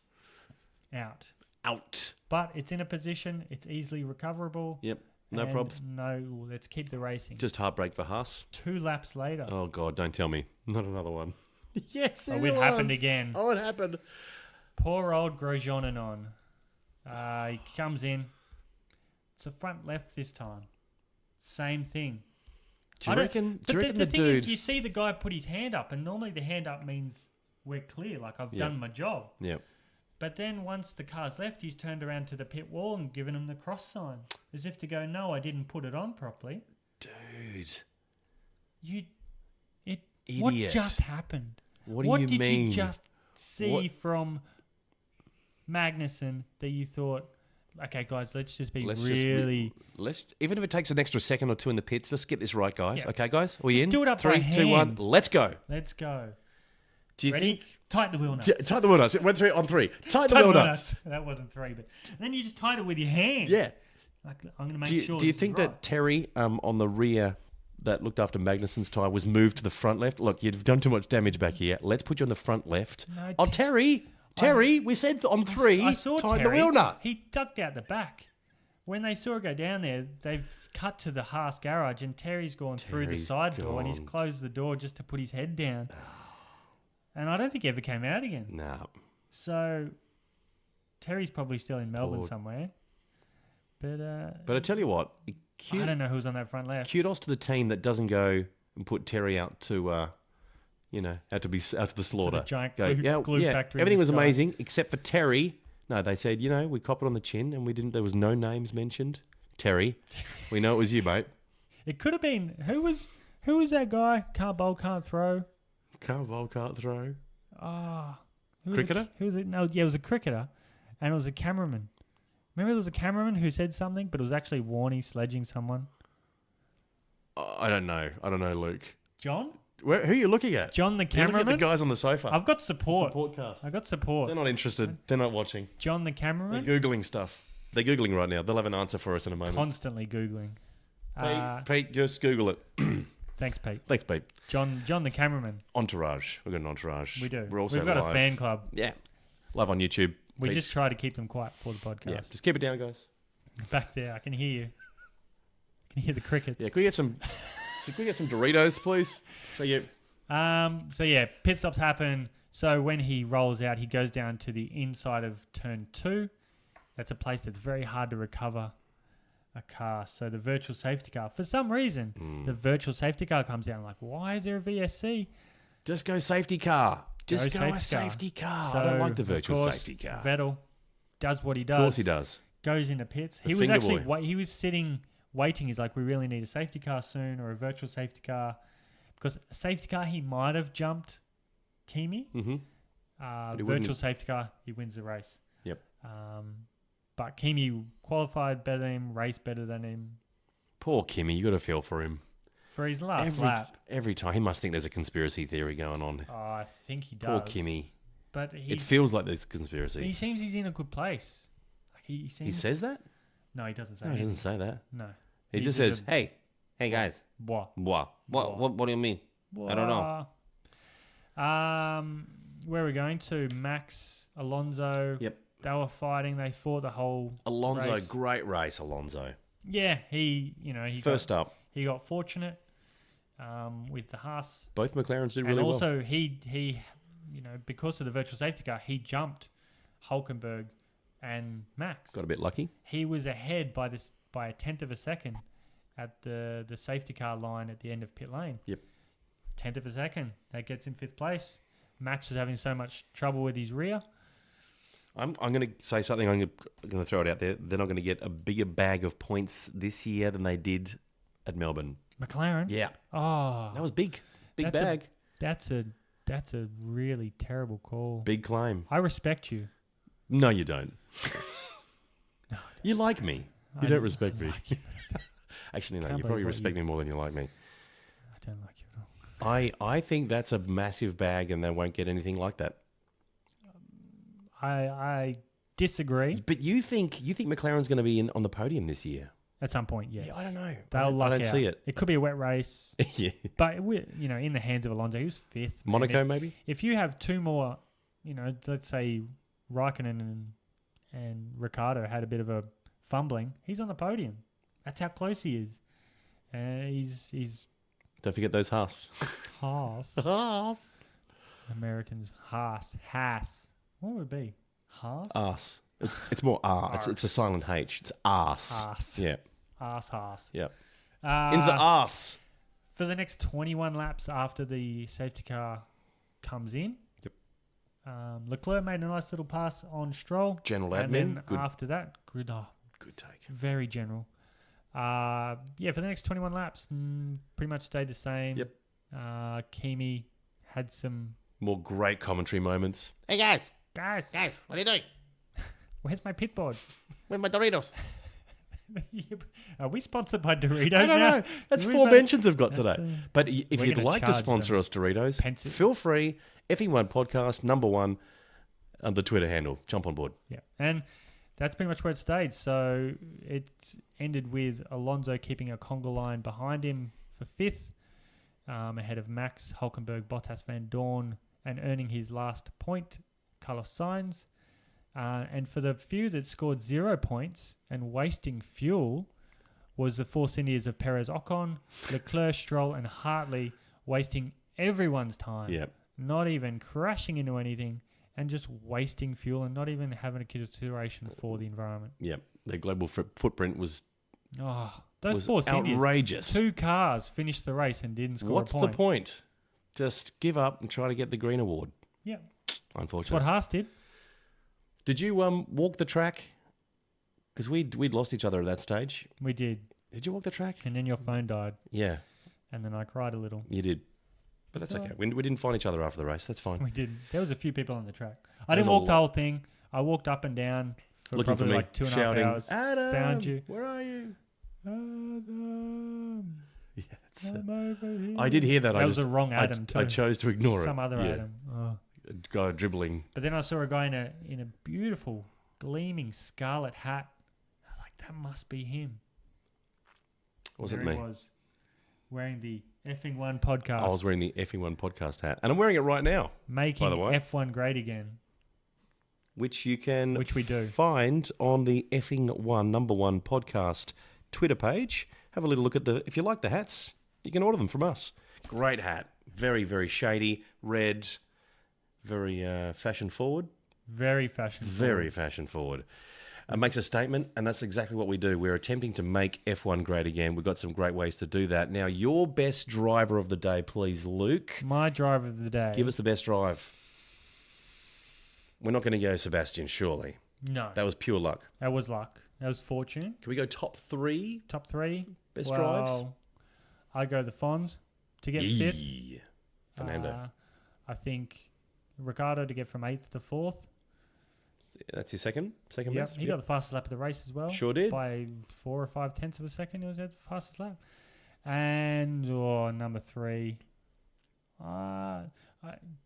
Speaker 2: Out. But it's in a position, it's easily recoverable.
Speaker 1: Yep. No
Speaker 2: and
Speaker 1: probs.
Speaker 2: No, let's keep the racing.
Speaker 1: Just heartbreak for Haas.
Speaker 2: 2 laps later.
Speaker 1: Oh, God, don't tell me. Not another one. Yes,
Speaker 2: it happened again.
Speaker 1: Oh, it happened.
Speaker 2: Poor old Grosjean. He comes in. It's a front left this time. Same thing.
Speaker 1: Do you reckon
Speaker 2: the
Speaker 1: the
Speaker 2: thing
Speaker 1: dude...
Speaker 2: is, you see the guy put his hand up, and normally the hand up means we're clear, like I've done my job.
Speaker 1: Yep.
Speaker 2: But then once the car's left, he's turned around to the pit wall and given him the cross sign, as if to go, no, I didn't put it on properly.
Speaker 1: Dude.
Speaker 2: What
Speaker 1: Idiot.
Speaker 2: just happened?
Speaker 1: What
Speaker 2: What
Speaker 1: do you
Speaker 2: did
Speaker 1: mean?
Speaker 2: you just see from Magnussen that you thought, okay, guys, let's just be really...
Speaker 1: Even if it takes an extra second or two in the pits, let's get this right, guys.
Speaker 2: Yeah.
Speaker 1: Okay, guys? Are we in?
Speaker 2: do it up
Speaker 1: 3,
Speaker 2: by
Speaker 1: 2, 1,
Speaker 2: hand.
Speaker 1: let's go.
Speaker 2: Let's go.
Speaker 1: Do you
Speaker 2: Ready?
Speaker 1: think...
Speaker 2: Tighten the wheel nuts.
Speaker 1: Yeah, tighten the wheel nuts. It went 3 on 3. Tighten the
Speaker 2: Tighten
Speaker 1: wheel
Speaker 2: the wheel
Speaker 1: nuts.
Speaker 2: That wasn't 3, but then you just tied it with your hand.
Speaker 1: Yeah.
Speaker 2: Like, I'm going to make
Speaker 1: Do you,
Speaker 2: sure
Speaker 1: do you
Speaker 2: this is
Speaker 1: think
Speaker 2: right.
Speaker 1: that Terry on the rear that looked after Magnussen's tyre was moved to the front left? Look, you've done too much damage back here. Let's put you on the front left.
Speaker 2: No,
Speaker 1: Oh, Terry, we said on 3,
Speaker 2: I saw
Speaker 1: tighten
Speaker 2: Terry.
Speaker 1: the wheel nut.
Speaker 2: He ducked out the back. When they saw it go down there, they've cut to the Haas garage, and Terry's gone through the
Speaker 1: Terry's
Speaker 2: side door, and he's
Speaker 1: gone.
Speaker 2: closed the door just to put his head down. And I don't think he ever came out again.
Speaker 1: No.
Speaker 2: So Terry's probably still in Melbourne
Speaker 1: Poor-
Speaker 2: somewhere.
Speaker 1: But I tell you what,
Speaker 2: I don't know who's on that front left.
Speaker 1: kudos to the team that doesn't go and put Terry out to, out to the slaughter.
Speaker 2: giant
Speaker 1: Go,
Speaker 2: glue factory in
Speaker 1: Everything
Speaker 2: the
Speaker 1: was
Speaker 2: sky.
Speaker 1: amazing except for Terry. No, they said, we cop it on the chin, and we didn't. There was no names mentioned. Terry, we know it was you, mate.
Speaker 2: It could have been who was that guy? Can't bowl, can't throw.
Speaker 1: Can't bowl, can't throw.
Speaker 2: Cricketer? Who was it? No, yeah, it was a cricketer, and it was a cameraman. Remember, there was a cameraman who said something, but it was actually Warney sledging someone.
Speaker 1: I don't know. I don't know, Luke.
Speaker 2: John?
Speaker 1: Who are you looking at?
Speaker 2: John the
Speaker 1: You're looking at
Speaker 2: cameraman.
Speaker 1: the guys on the sofa.
Speaker 2: I've got support.
Speaker 1: Podcast.
Speaker 2: I got support.
Speaker 1: They're not interested. They're not watching.
Speaker 2: John the
Speaker 1: They're
Speaker 2: cameraman.
Speaker 1: Googling stuff. They're Googling right now. They'll have an answer for us in a moment.
Speaker 2: Constantly Googling.
Speaker 1: Pete, just Google it.
Speaker 2: Thanks, Pete.
Speaker 1: Thanks, Pete.
Speaker 2: John the cameraman.
Speaker 1: Entourage. We've got an entourage.
Speaker 2: We do.
Speaker 1: We're also
Speaker 2: We've got
Speaker 1: live.
Speaker 2: a fan club.
Speaker 1: Yeah. Live on YouTube.
Speaker 2: We
Speaker 1: Pete's-
Speaker 2: just try to keep them quiet for the podcast.
Speaker 1: Yeah. Just keep it down, guys.
Speaker 2: Back there, I can hear you. I can hear the crickets.
Speaker 1: Yeah. Can we get some Doritos, please? Thank you.
Speaker 2: So yeah, pit stops happen. So when he rolls out, he goes down to the inside of turn 2. That's a place that's very hard to recover a car. So the virtual safety car, for some reason, the virtual safety car comes down. Like, why is there a VSC?
Speaker 1: Just go safety car. Just go a
Speaker 2: safety car.
Speaker 1: safety car.
Speaker 2: So,
Speaker 1: I don't like the
Speaker 2: of
Speaker 1: virtual
Speaker 2: course,
Speaker 1: safety car.
Speaker 2: Vettel does what he does.
Speaker 1: Of course he does.
Speaker 2: Goes into pits.
Speaker 1: The
Speaker 2: He was
Speaker 1: finger
Speaker 2: actually
Speaker 1: boy.
Speaker 2: he was sitting waiting. He's like, we really need a safety car soon, or a virtual safety car, because a safety car he might have jumped Kimi.
Speaker 1: Mm-hmm. he
Speaker 2: Virtual
Speaker 1: wouldn't.
Speaker 2: safety car, he wins the race.
Speaker 1: Yep.
Speaker 2: But Kimi qualified better than him, raced better than him
Speaker 1: Poor Kimmy. You got to feel for him.
Speaker 2: for his last lap.
Speaker 1: Every time. He must think there's a conspiracy theory going on.
Speaker 2: Oh, I think he does.
Speaker 1: Poor Kimmy.
Speaker 2: But
Speaker 1: It feels like there's a
Speaker 2: he
Speaker 1: conspiracy.
Speaker 2: seems he's in a good place. Like he seems.
Speaker 1: He says that?
Speaker 2: No, he doesn't say.
Speaker 1: No, he
Speaker 2: anything.
Speaker 1: doesn't say that.
Speaker 2: No.
Speaker 1: He
Speaker 2: He's
Speaker 1: just
Speaker 2: just
Speaker 1: says,
Speaker 3: Hey guys.
Speaker 2: What?
Speaker 3: What do you mean? I don't know.
Speaker 2: Where are we going to? Max, Alonso.
Speaker 1: Yep.
Speaker 2: They were fighting. They fought the whole
Speaker 1: Alonso,
Speaker 2: race.
Speaker 1: great race, Alonso.
Speaker 2: Yeah, he
Speaker 1: First up.
Speaker 2: he got fortunate with the Haas.
Speaker 1: Both McLarens did
Speaker 2: And
Speaker 1: really well.
Speaker 2: also he because of the virtual safety car, he jumped Hulkenberg and Max.
Speaker 1: Got a bit lucky.
Speaker 2: He was ahead by a tenth of a second at the safety car line at the end of pit lane.
Speaker 1: Yep.
Speaker 2: Tenth of a second. That gets him 5th place. Max was having so much trouble with his rear.
Speaker 1: I'm going to say something. I'm going to throw it out there. They're not going to get a bigger bag of points this year than they did at Melbourne.
Speaker 2: McLaren?
Speaker 1: Yeah.
Speaker 2: Oh.
Speaker 1: That was big. Big
Speaker 2: That's
Speaker 1: bag.
Speaker 2: That's a really terrible call.
Speaker 1: Big claim.
Speaker 2: I respect you.
Speaker 1: No, you don't. You like me. You don't respect me.
Speaker 2: like you.
Speaker 1: Actually, no.
Speaker 2: Can't
Speaker 1: You
Speaker 2: believe
Speaker 1: probably
Speaker 2: what
Speaker 1: respect me more than you like me.
Speaker 2: I don't like you at all.
Speaker 1: I think that's a massive bag and they won't get anything like that.
Speaker 2: I disagree.
Speaker 1: But you think McLaren's going to be on the podium this year?
Speaker 2: At some point, yes.
Speaker 1: Yeah, I don't know.
Speaker 2: They'll luck
Speaker 1: I don't
Speaker 2: out.
Speaker 1: see it.
Speaker 2: It could be a wet race,
Speaker 1: Yeah.
Speaker 2: but in the hands of Alonso, he was 5th.
Speaker 1: Monaco,
Speaker 2: And
Speaker 1: maybe?
Speaker 2: if you have two more, let's say Raikkonen and Ricciardo had a bit of a fumbling, he's on the podium. That's how close he is. He's
Speaker 1: Don't forget those Haas.
Speaker 2: Haas. Americans Haas. What would it be? Haas.
Speaker 1: Ass. It's more R. It's a silent H. It's arse.
Speaker 2: Haas.
Speaker 1: Yeah.
Speaker 2: Haas.
Speaker 1: Yeah. In the arse.
Speaker 2: For the next 21 laps after the safety car comes in,
Speaker 1: Yep.
Speaker 2: Leclerc made a nice little pass on Stroll.
Speaker 1: General admin.
Speaker 2: And then
Speaker 1: Good.
Speaker 2: after that, good
Speaker 1: take.
Speaker 2: very general. For the next 21 laps, pretty much stayed the same.
Speaker 1: Yep.
Speaker 2: Kimi had some...
Speaker 1: More great commentary moments.
Speaker 3: Hey guys.
Speaker 2: Guys,
Speaker 3: What are you doing?
Speaker 2: where's my pit board?
Speaker 3: With my Doritos.
Speaker 2: Are we sponsored by Doritos
Speaker 1: I don't
Speaker 2: now?
Speaker 1: know. That's
Speaker 2: We've
Speaker 1: 4
Speaker 2: had-
Speaker 1: mentions I've got
Speaker 2: that's,
Speaker 1: today. But if
Speaker 2: we're
Speaker 1: you'd
Speaker 2: gonna
Speaker 1: like to
Speaker 2: charge
Speaker 1: sponsor
Speaker 2: them.
Speaker 1: us, Doritos,
Speaker 2: Pence it.
Speaker 1: feel free. Effing1 Podcast, #1, the Twitter handle. Jump on board.
Speaker 2: Yeah, and that's pretty much where it stayed. So it ended with Alonso keeping a conga line behind him for 5th, ahead of Max, Hulkenberg, Bottas, Van Dorn, and earning his last point, Carlos Sainz. And for the few that scored 0 points and wasting fuel was the Force Indias of Perez Ocon, Leclerc, Stroll, and Hartley, wasting everyone's time.
Speaker 1: Yep.
Speaker 2: Not even crashing into anything and just wasting fuel and not even having a consideration for the environment.
Speaker 1: Yep. Their global footprint was
Speaker 2: Those Force Indians,
Speaker 1: outrageous.
Speaker 2: 2 cars finished the race and didn't score
Speaker 1: What's
Speaker 2: a point.
Speaker 1: the point? Just give up and try to get the green award.
Speaker 2: Yeah. That's what
Speaker 1: Unfortunately.
Speaker 2: Haas did.
Speaker 1: Did you walk the track? Because we'd lost each other at that stage.
Speaker 2: We did.
Speaker 1: Did you walk the track?
Speaker 2: And then your phone died.
Speaker 1: Yeah,
Speaker 2: And then I cried a little.
Speaker 1: you did. But that's
Speaker 2: It's
Speaker 1: okay. We didn't find each other after the race. That's fine.
Speaker 2: We did. There was a few people on the track. I
Speaker 1: There's
Speaker 2: didn't
Speaker 1: a
Speaker 2: walk the
Speaker 1: lot.
Speaker 2: whole thing. I walked up and down for
Speaker 1: Looking
Speaker 2: probably
Speaker 1: for me,
Speaker 2: like 2.5
Speaker 1: shouting,
Speaker 2: hours.
Speaker 1: Adam,
Speaker 2: Found you.
Speaker 1: where are you?
Speaker 2: Adam.
Speaker 1: Yeah.
Speaker 2: I'm over here.
Speaker 1: I did hear that.
Speaker 2: That was the wrong Adam too.
Speaker 1: I chose to ignore it.
Speaker 2: Some other
Speaker 1: Yeah.
Speaker 2: Adam. Oh.
Speaker 1: A guy dribbling.
Speaker 2: But then I saw a guy in a beautiful, gleaming scarlet hat. I was like, that must be him.
Speaker 1: Was it
Speaker 2: There
Speaker 1: me?
Speaker 2: he was, wearing the Effing One podcast.
Speaker 1: I was wearing the Effing One podcast hat. And I'm wearing it right now,
Speaker 2: making
Speaker 1: by the way.
Speaker 2: F1 great again.
Speaker 1: which you can
Speaker 2: Which we do.
Speaker 1: find on the Effing One Number One podcast Twitter page. Have a little look at if you like the hats, you can order them from us. Great hat. Very, very shady, red, very fashion forward.
Speaker 2: Very fashion.
Speaker 1: Very fashion forward. It makes a statement, and that's exactly what we do. We're attempting to make F1 great again. We've got some great ways to do that. Now, your best driver of the day, please, Luke.
Speaker 2: My driver of the day.
Speaker 1: Give us the best drive. We're not going to go Sebastian, surely.
Speaker 2: No.
Speaker 1: That was pure luck.
Speaker 2: That was luck. That was fortune.
Speaker 1: Can we go top three
Speaker 2: Top three.
Speaker 1: best drives?
Speaker 2: I go the Fonz to get fifth.
Speaker 1: Yeah. Fernando.
Speaker 2: I think Ricardo to get from 8th to 4th.
Speaker 1: That's your second
Speaker 2: Yep,
Speaker 1: best?
Speaker 2: he got the fastest lap of the race as well.
Speaker 1: Sure did.
Speaker 2: By 4 or 5 tenths of a second, he was at the fastest lap. And number 3,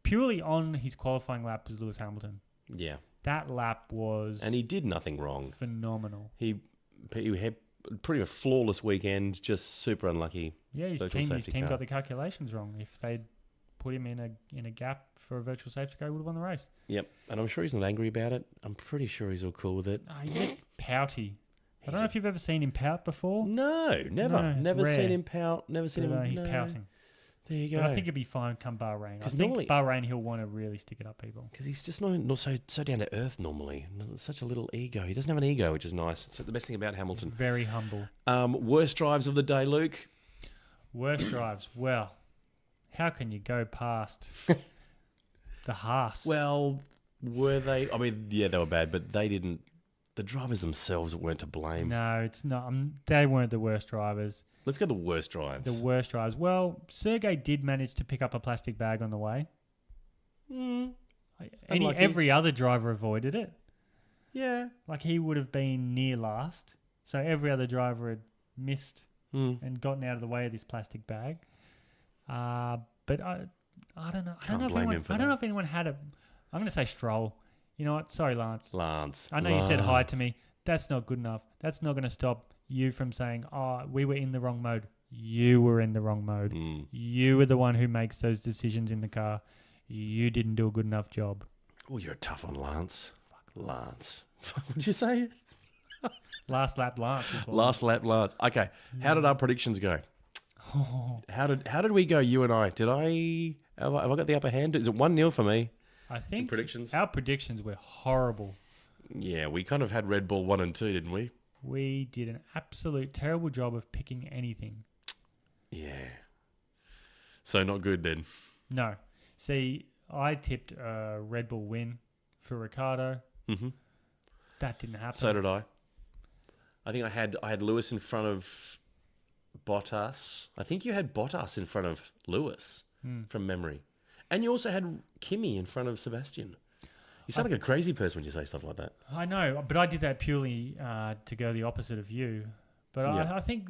Speaker 2: purely on his qualifying lap was Lewis Hamilton.
Speaker 1: Yeah.
Speaker 2: That lap was
Speaker 1: And he did nothing wrong.
Speaker 2: phenomenal.
Speaker 1: He had pretty much flawless weekend, just super unlucky.
Speaker 2: Yeah, his
Speaker 1: Virtual
Speaker 2: team
Speaker 1: safety car.
Speaker 2: got the calculations wrong. If they'd put him in a gap for a virtual safety car, he would have won the race.
Speaker 1: Yep. And I'm sure he's not angry about it. I'm pretty sure he's all cool with it.
Speaker 2: He's a bit pouty. I don't know if you've ever seen him pout before.
Speaker 1: No, never.
Speaker 2: No, it's
Speaker 1: never
Speaker 2: rare.
Speaker 1: seen him pout. Never seen
Speaker 2: But,
Speaker 1: him.
Speaker 2: he's
Speaker 1: no.
Speaker 2: pouting.
Speaker 1: There you go.
Speaker 2: But I think it'd be fine come Bahrain. I
Speaker 1: 'Cause
Speaker 2: think
Speaker 1: normally-
Speaker 2: Bahrain he'll want to really stick it up people.
Speaker 1: Because he's just not so down to earth normally. Such a little ego. He doesn't have an ego, which is nice. It's the best thing about Hamilton.
Speaker 2: Very humble.
Speaker 1: Worst drives of the day, Luke.
Speaker 2: Worst drives. Well, how can you go past the Haas?
Speaker 1: Well, were they? I mean, yeah, they were bad, but they didn't. The drivers themselves weren't to blame.
Speaker 2: No, it's not. They weren't the worst drivers.
Speaker 1: Let's go the worst drives.
Speaker 2: The worst drives. Well, Sergey did manage to pick up a plastic bag on the way.
Speaker 1: Unlucky.
Speaker 2: Every other driver avoided it.
Speaker 1: Yeah.
Speaker 2: Like he would have been near last. So every other driver had missed
Speaker 1: Mm.
Speaker 2: and gotten out of the way of this plastic bag. But I don't know.
Speaker 1: Can't blame him for
Speaker 2: I don't
Speaker 1: that.
Speaker 2: know if anyone had a. I'm going to say Stroll. You know what? Sorry, Lance.
Speaker 1: Lance.
Speaker 2: I know you said hi to me. That's not good enough. That's not going to stop you from saying, "Oh, we were in the wrong mode." You were in the wrong mode.
Speaker 1: Mm.
Speaker 2: You were the one who makes those decisions in the car. You didn't do a good enough job.
Speaker 1: Oh, you're tough on Lance. Fuck Lance. What did you say?
Speaker 2: Last lap, Lance. we'll call
Speaker 1: Last lap, Lance. Okay. How did our predictions go? How did we go? You and I. Have I got the upper hand? Is it 1-0 for me?
Speaker 2: I think
Speaker 1: predictions?
Speaker 2: our predictions were horrible.
Speaker 1: Yeah, we kind of had Red Bull 1 and 2, didn't we?
Speaker 2: We did an absolute terrible job of picking anything.
Speaker 1: Yeah. So not good then.
Speaker 2: No. See, I tipped a Red Bull win for Ricardo.
Speaker 1: Mm-hmm.
Speaker 2: That didn't happen.
Speaker 1: So did I. I think I had Lewis in front of Bottas. I think you had Bottas in front of Lewis from memory. And you also had Kimi in front of Sebastian. You sound like a crazy person when you say stuff like that.
Speaker 2: I know, but I did that purely to go the opposite of you. But
Speaker 1: Yeah.
Speaker 2: I think,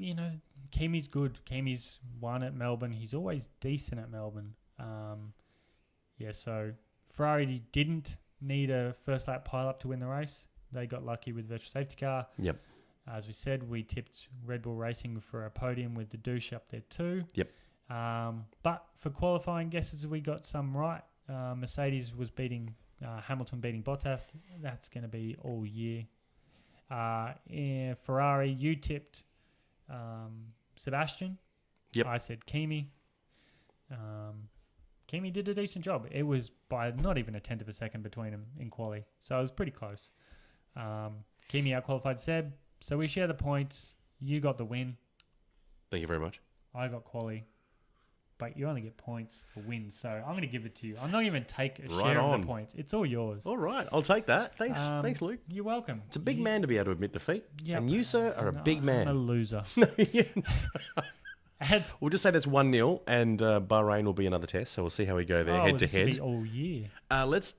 Speaker 2: Kimi's good. Kimi's won at Melbourne. He's always decent at Melbourne. So Ferrari didn't need a first lap pile-up to win the race. They got lucky with virtual safety car.
Speaker 1: Yep.
Speaker 2: As we said, we tipped Red Bull Racing for a podium with the douche up there too.
Speaker 1: Yep.
Speaker 2: But for qualifying guesses, we got some right. Mercedes was beating Hamilton beating Bottas. That's going to be all year. In Ferrari, you tipped Sebastian.
Speaker 1: Yep.
Speaker 2: I said Kimi. Kimi did a decent job. It was by not even a tenth of a second between them in quali, so it was pretty close. Kimi outqualified Seb, so we share the points. You got the win.
Speaker 1: Thank you very much.
Speaker 2: I got quali, but you only get points for wins, so I'm going to give it to you. I'm not even take a
Speaker 1: Right
Speaker 2: share
Speaker 1: on.
Speaker 2: of the points. It's all yours.
Speaker 1: All right. I'll take that. Thanks. Thanks, Luke.
Speaker 2: You're welcome.
Speaker 1: It's a big man to be able to admit defeat.
Speaker 2: Yep.
Speaker 1: And you, sir, are a big
Speaker 2: I'm a
Speaker 1: man.
Speaker 2: loser.
Speaker 1: We'll just say that's 1-0, and Bahrain will be another test, so we'll see how we go there, head to
Speaker 2: this will
Speaker 1: head.
Speaker 2: be all year.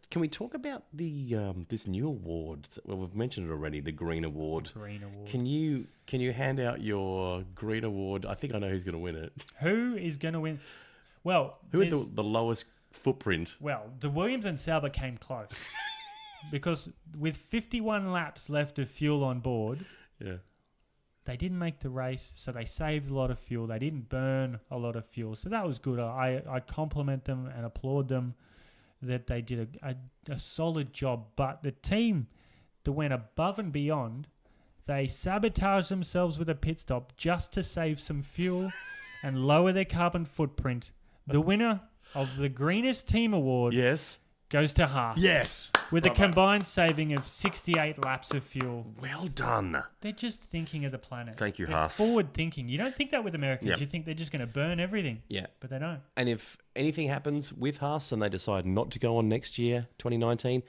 Speaker 1: Can we talk about the this new award? Well, we've mentioned it already, the Green Award.
Speaker 2: Green Award.
Speaker 1: Can you hand out your Green Award? I think I know who's going to win it.
Speaker 2: Who is going to win? Well,
Speaker 1: Who had the lowest footprint?
Speaker 2: Well, the Williams and Sauber came close because with 51 laps left of fuel on board, they didn't make the race, so they saved a lot of fuel. They didn't burn a lot of fuel, so that was good. I compliment them and applaud them that they did a solid job. But the team that went above and beyond, they sabotaged themselves with a pit stop just to save some fuel and lower their carbon footprint. The winner of the Greenest Team Award goes to Haas.
Speaker 1: Yes.
Speaker 2: With a combined saving of 68 laps of fuel.
Speaker 1: Well done.
Speaker 2: They're just thinking of the planet.
Speaker 1: Thank you,
Speaker 2: they're
Speaker 1: Haas.
Speaker 2: Forward thinking. You don't think that with Americans.
Speaker 1: Yep.
Speaker 2: You think they're just going to burn everything.
Speaker 1: Yeah.
Speaker 2: But they don't.
Speaker 1: And if anything happens with Haas and they decide not to go on next year, 2019,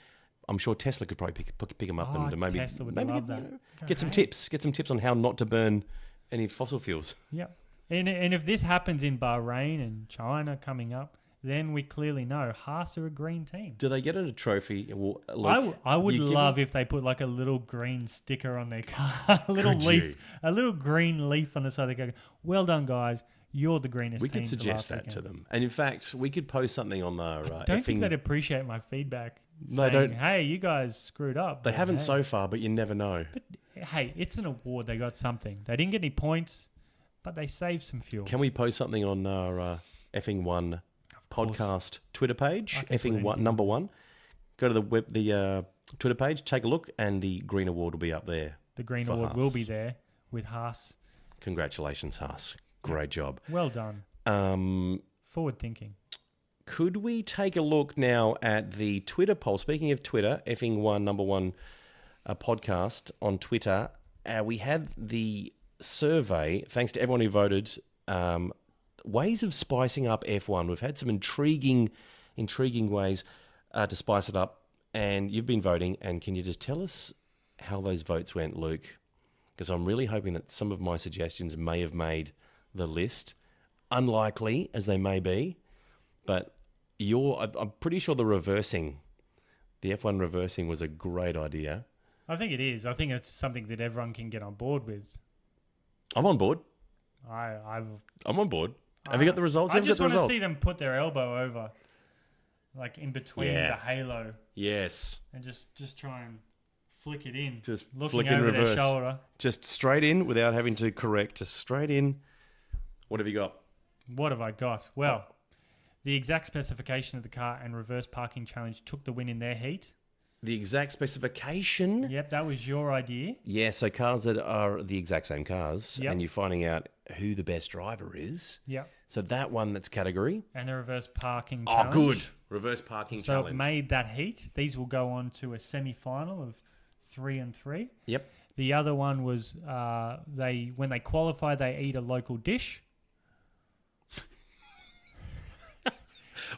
Speaker 1: I'm sure Tesla could probably pick them up and maybe
Speaker 2: Tesla would
Speaker 1: maybe
Speaker 2: love that.
Speaker 1: Get some tips on how not to burn any fossil fuels.
Speaker 2: Yeah. And if this happens in Bahrain and China coming up, then we clearly know Haas are a green team.
Speaker 1: Do they get a trophy? Well,
Speaker 2: I would love if they put like a little green sticker on their car, a little green leaf on the side of the car. Well done, guys. You're the greenest
Speaker 1: We
Speaker 2: team.
Speaker 1: could suggest that to them. And in fact, we could post something on our
Speaker 2: I don't think they'd appreciate my feedback.
Speaker 1: No,
Speaker 2: saying, hey, you guys screwed up.
Speaker 1: They haven't so far, but you never know.
Speaker 2: But hey, it's an award. They got something. They didn't get any points, but they saved some fuel.
Speaker 1: Can we post something on our Effing One podcast Twitter page? Effing One number 1. Go to the Twitter page, take a look, and the Green Award will be up there.
Speaker 2: The Green Award will be there with Haas.
Speaker 1: Congratulations, Haas. Great job.
Speaker 2: Well done. Forward thinking.
Speaker 1: Could we take a look now at the Twitter poll? Speaking of Twitter, Effing One number 1 podcast on Twitter. We had the survey, thanks to everyone who voted, ways of spicing up F1. We've had some intriguing ways to spice it up, and you've been voting. And can you just tell us how those votes went, Luke? Because I'm really hoping that some of my suggestions may have made the list. Unlikely as they may be, but I'm pretty sure the F1 reversing was a great idea.
Speaker 2: I think it is. I think it's something that everyone can get on board with.
Speaker 1: I'm on board.
Speaker 2: I'm
Speaker 1: on board. Have you got the results?
Speaker 2: I just want to see them put their elbow over, like in between the halo.
Speaker 1: Yes.
Speaker 2: And just try and flick it in.
Speaker 1: Just
Speaker 2: looking
Speaker 1: flick in
Speaker 2: over
Speaker 1: reverse.
Speaker 2: their shoulder.
Speaker 1: Just straight in without having to correct. Just straight in. What have you got?
Speaker 2: What have I got? Well, the exact specification of the car and reverse parking challenge took the win in their heat.
Speaker 1: The exact specification?
Speaker 2: Yep, that was your idea.
Speaker 1: Yeah, so cars that are the exact same cars,
Speaker 2: Yep.
Speaker 1: and you're finding out who the best driver is.
Speaker 2: Yep.
Speaker 1: So that one, that's category.
Speaker 2: And the reverse parking challenge.
Speaker 1: Oh, good. Reverse parking
Speaker 2: so
Speaker 1: challenge.
Speaker 2: it made that heat. These will go on to a semi-final of 3 and 3.
Speaker 1: Yep.
Speaker 2: The other one was when they qualify, they eat a local dish.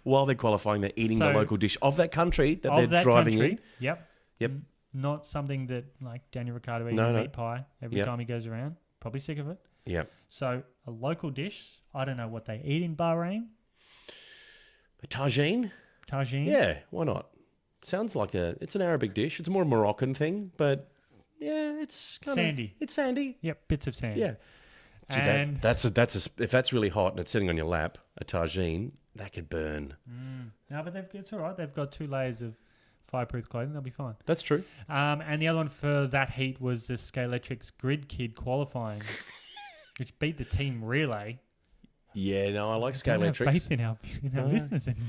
Speaker 1: While they're qualifying, they're eating the local dish of that country that they're driving in.
Speaker 2: Yep.
Speaker 1: Yep.
Speaker 2: Not something that like Daniel Ricciardo eats meat pie every time he goes around. Probably sick of it.
Speaker 1: Yep.
Speaker 2: So a local dish. I don't know what they eat in Bahrain.
Speaker 1: Tagine?
Speaker 2: Tagine?
Speaker 1: Yeah, why not? Sounds like it's an Arabic dish. It's more a Moroccan thing, but yeah, it's kind
Speaker 2: sandy.
Speaker 1: It's sandy.
Speaker 2: Yep, bits of sand.
Speaker 1: Yeah. Gee,
Speaker 2: and
Speaker 1: if that's really hot and it's sitting on your lap, a tagine, that could burn.
Speaker 2: No, but it's all right. They've got 2 layers of fireproof clothing. They'll be fine.
Speaker 1: That's true.
Speaker 2: And the other one for that heat was the Scalextric's Grid Kid qualifying, which beat the team relay.
Speaker 1: Yeah, no, I like
Speaker 2: I don't have
Speaker 1: Scalextrics.
Speaker 2: faith in our listeners anymore.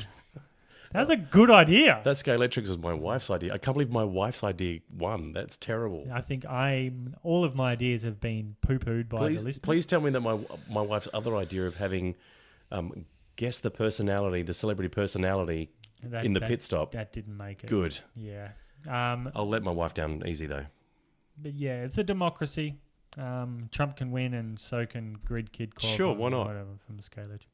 Speaker 2: That's a good idea.
Speaker 1: That Scalextrics was my wife's idea. I can't believe my wife's idea won. That's terrible.
Speaker 2: I think all of my ideas have been poo-pooed by the listeners.
Speaker 1: Please tell me that my wife's other idea of having guess the personality, the celebrity personality in the pit stop.
Speaker 2: That didn't make it.
Speaker 1: Good.
Speaker 2: Yeah.
Speaker 1: I'll let my wife down easy though.
Speaker 2: But yeah, it's a democracy. Trump can win and so can Grid Kid qualify.
Speaker 1: Sure, why not?
Speaker 2: Whatever, from the Scalextric.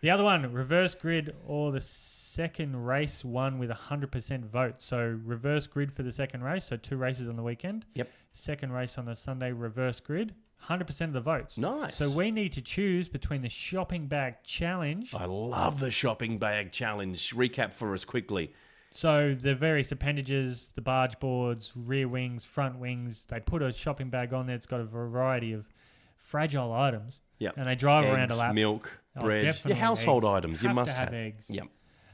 Speaker 2: The other one, reverse grid or the second race won with 100% vote. So reverse grid for the second race. So 2 races on the weekend.
Speaker 1: Yep.
Speaker 2: Second race on the Sunday, reverse grid. 100% of the votes.
Speaker 1: Nice.
Speaker 2: So we need to choose between the shopping bag challenge.
Speaker 1: I love the shopping bag challenge. Recap for us quickly.
Speaker 2: So the various appendages, the barge boards, rear wings, front wings, they put a shopping bag on there. It's got a variety of fragile items.
Speaker 1: Yep.
Speaker 2: And they drive
Speaker 1: Eggs,
Speaker 2: around a lap.
Speaker 1: milk,
Speaker 2: Oh,
Speaker 1: bread,
Speaker 2: definitely
Speaker 1: your household
Speaker 2: eggs.
Speaker 1: items you
Speaker 2: Have
Speaker 1: must
Speaker 2: to have eggs.
Speaker 1: Yep.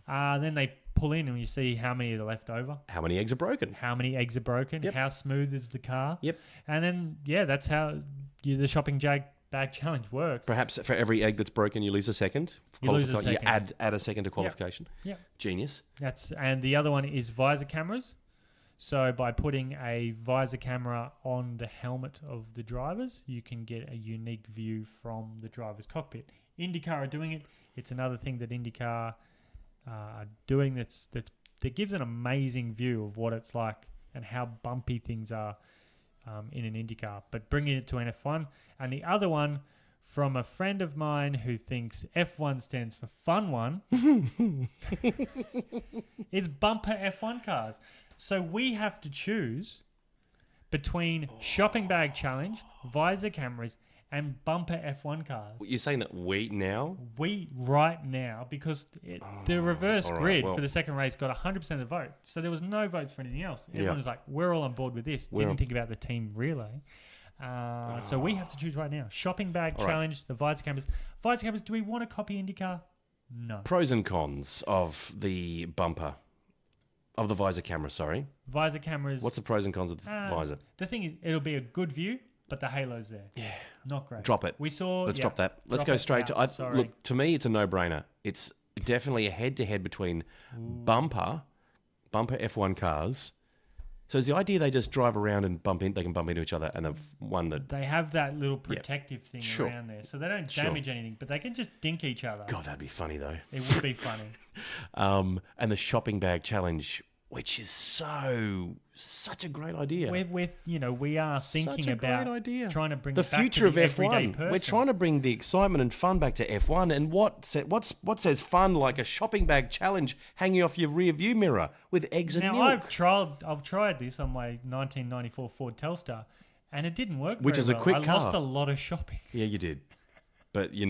Speaker 2: Then they pull in and you see how many are left over,
Speaker 1: How many eggs are broken?
Speaker 2: how many eggs are broken,
Speaker 1: Yep.
Speaker 2: how smooth is the car.
Speaker 1: Yep.
Speaker 2: And then, that's how the shopping bag challenge works.
Speaker 1: Perhaps for every egg that's broken, you lose a second.
Speaker 2: You lose a
Speaker 1: You
Speaker 2: second.
Speaker 1: add a second to qualification.
Speaker 2: Yep.
Speaker 1: Genius.
Speaker 2: And the other one is visor cameras. So by putting a visor camera on the helmet of the drivers, you can get a unique view from the driver's cockpit. IndyCar are doing it. It's another thing that IndyCar are doing that gives an amazing view of what it's like and how bumpy things are in an IndyCar. But bringing it to an F1. And the other one from a friend of mine who thinks F1 stands for fun one is bumper F1 cars. So we have to choose between shopping bag challenge, visor cameras, and bumper F1 cars.
Speaker 1: You're saying that we now?
Speaker 2: We right now, because the reverse
Speaker 1: all right,
Speaker 2: grid
Speaker 1: well.
Speaker 2: for the second race got 100% of the vote. So there was no votes for anything else. Everyone
Speaker 1: Yeah.
Speaker 2: was like, we're all on board with this.
Speaker 1: We're
Speaker 2: Didn't
Speaker 1: on-
Speaker 2: think about the team relay. So we have to choose right now. Shopping bag
Speaker 1: All right.
Speaker 2: challenge, the visor cameras. Visor cameras, do we want to copy IndyCar? No.
Speaker 1: Pros and cons of the bumper. Of the visor camera, sorry.
Speaker 2: Visor cameras.
Speaker 1: What's the pros and cons of the visor?
Speaker 2: The thing is, it'll be a good view, but the halo's there.
Speaker 1: Yeah.
Speaker 2: Not great.
Speaker 1: Drop it.
Speaker 2: We saw.
Speaker 1: Let's
Speaker 2: yeah,
Speaker 1: drop that. Let's
Speaker 2: drop
Speaker 1: go
Speaker 2: it
Speaker 1: straight
Speaker 2: out.
Speaker 1: to...
Speaker 2: Sorry.
Speaker 1: Look, to me, it's a no-brainer. It's definitely a head-to-head between bumper F1 cars. So is the idea they just drive around and they can bump into each other, and the one that...
Speaker 2: They have that little protective thing
Speaker 1: Sure.
Speaker 2: around there, so they don't
Speaker 1: Sure.
Speaker 2: damage anything, but they can just dink each other.
Speaker 1: God, that'd be funny, though.
Speaker 2: It would be funny.
Speaker 1: And the shopping bag challenge, which is such a great idea.
Speaker 2: We are thinking
Speaker 1: Such a
Speaker 2: about
Speaker 1: great idea.
Speaker 2: trying to bring
Speaker 1: the
Speaker 2: it back
Speaker 1: future
Speaker 2: to
Speaker 1: of
Speaker 2: the everyday
Speaker 1: F1.
Speaker 2: person.
Speaker 1: We're trying to bring the excitement and fun back to F1. And what says fun like a shopping bag challenge hanging off your rear view mirror with eggs and
Speaker 2: Now
Speaker 1: milk?
Speaker 2: I've tried this on my 1994 Ford Telstar, and it didn't work.
Speaker 1: Which
Speaker 2: very
Speaker 1: is a
Speaker 2: well.
Speaker 1: quick
Speaker 2: I
Speaker 1: car.
Speaker 2: lost a lot of shopping.
Speaker 1: Yeah, you did. But you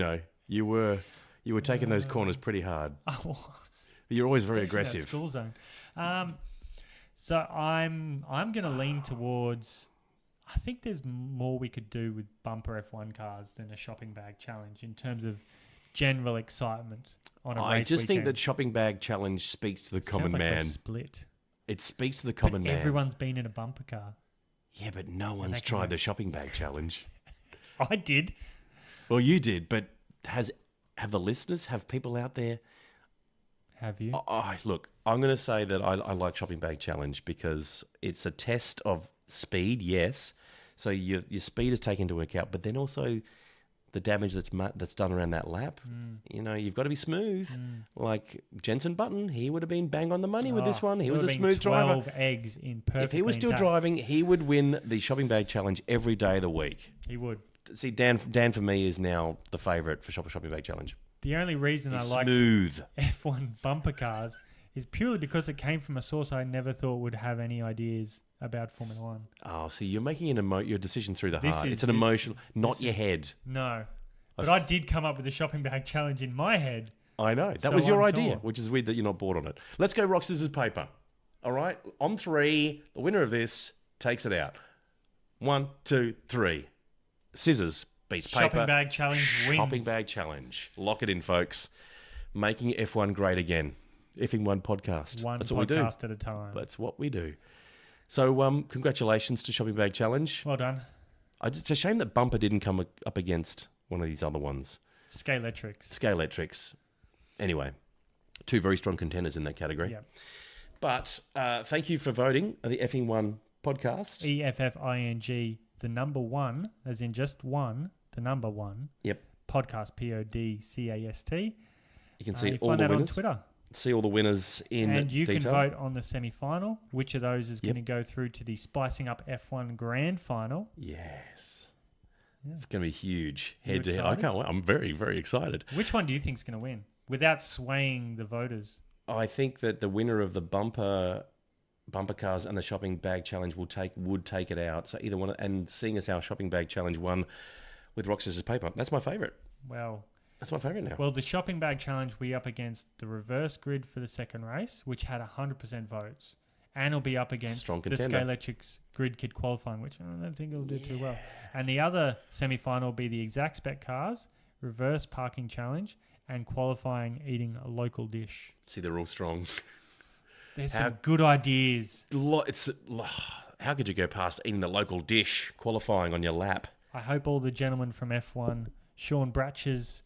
Speaker 1: were taking those corners pretty hard.
Speaker 2: I was.
Speaker 1: You're always very
Speaker 2: Especially that
Speaker 1: aggressive.
Speaker 2: School zone. So I'm going to lean towards. I think there's more we could do with bumper F1 cars than a shopping bag challenge in terms of general excitement on a race
Speaker 1: I just think
Speaker 2: weekend.
Speaker 1: that shopping bag challenge speaks to the
Speaker 2: Sounds
Speaker 1: common
Speaker 2: like we're
Speaker 1: man.
Speaker 2: split.
Speaker 1: It speaks to the common
Speaker 2: But
Speaker 1: man.
Speaker 2: everyone's been in a bumper car.
Speaker 1: Yeah, but no one's
Speaker 2: they can
Speaker 1: tried
Speaker 2: win.
Speaker 1: the shopping bag challenge.
Speaker 2: I did.
Speaker 1: Well, you did, but have the listeners, have people out there?
Speaker 2: Have you?
Speaker 1: Look, I'm going to say that I like shopping bag challenge because it's a test of speed, yes. So your speed is taken into account, but then also the damage that's done around that lap. You've got to be smooth. Like Jensen Button, he would have been bang on the money with this one. He was a smooth
Speaker 2: 12
Speaker 1: driver.
Speaker 2: eggs in perfect.
Speaker 1: If he was still driving, he would win the shopping bag challenge every day of the week.
Speaker 2: he would.
Speaker 1: See, Dan for me is now the favourite for shopping bag challenge.
Speaker 2: The only reason
Speaker 1: He's
Speaker 2: I like
Speaker 1: smooth.
Speaker 2: F1 bumper cars is purely because it came from a source I never thought would have any ideas about Formula One.
Speaker 1: Oh, see, you're making your decision through the
Speaker 2: This
Speaker 1: heart.
Speaker 2: is-
Speaker 1: It's an
Speaker 2: this-
Speaker 1: emotional, not
Speaker 2: this
Speaker 1: your
Speaker 2: is-
Speaker 1: head.
Speaker 2: No. But I did come up with a shopping bag challenge in my head.
Speaker 1: I know. That
Speaker 2: So
Speaker 1: was your
Speaker 2: I'm
Speaker 1: idea,
Speaker 2: torn.
Speaker 1: which is weird that you're not bored on it. Let's go rock, scissors, paper. All right? On 3, the winner of this takes it out. 1, 2, 3. Scissors beats paper.
Speaker 2: Shopping bag challenge wins.
Speaker 1: Shopping bag challenge. Lock it in, folks. Making F1 great again. Effing one podcast.
Speaker 2: One
Speaker 1: That's what we do.
Speaker 2: podcast at a time.
Speaker 1: That's what we do. So, congratulations to Shopping Bag Challenge.
Speaker 2: Well done.
Speaker 1: It's a shame that Bumper didn't come up against one of these other ones.
Speaker 2: Scalextrics.
Speaker 1: Scalextrics. Anyway, 2 very strong contenders in that category.
Speaker 2: Yeah.
Speaker 1: But thank you for voting the Effing One podcast.
Speaker 2: EFFING, the number one, as in just one, the number one.
Speaker 1: Yep.
Speaker 2: Podcast, PODCAST.
Speaker 1: You can see
Speaker 2: you
Speaker 1: all
Speaker 2: find
Speaker 1: the
Speaker 2: that on
Speaker 1: winners.
Speaker 2: Twitter.
Speaker 1: See all the winners in
Speaker 2: And you
Speaker 1: detail.
Speaker 2: can vote on the semi-final. Which of those is going to go through to the Spicing Up F1 Grand Final?
Speaker 1: Yes. It's going to be huge.
Speaker 2: You
Speaker 1: Head to head. I
Speaker 2: excited?
Speaker 1: can't wait. I'm very, very excited.
Speaker 2: Which one do you think is going to win without swaying the voters?
Speaker 1: I think that the winner of the Bumper bumper cars and the shopping bag challenge would take it out. So either one, and seeing as our shopping bag challenge won with rock scissors paper, that's my favourite.
Speaker 2: Well,
Speaker 1: that's my favourite now.
Speaker 2: Well, the shopping bag challenge, we up against the reverse grid for the second race, which had 100% votes. And it'll be up against
Speaker 1: Strong
Speaker 2: the
Speaker 1: contender.
Speaker 2: Scalextric grid kid qualifying, which I don't think it'll do too well. And the other semi-final will be the exact spec cars, reverse parking challenge, and qualifying eating a local dish.
Speaker 1: See, they're all strong.
Speaker 2: There's some good ideas.
Speaker 1: How could you go past eating the local dish, qualifying on your lap?
Speaker 2: I hope all the gentlemen from F1, Sean Bratches,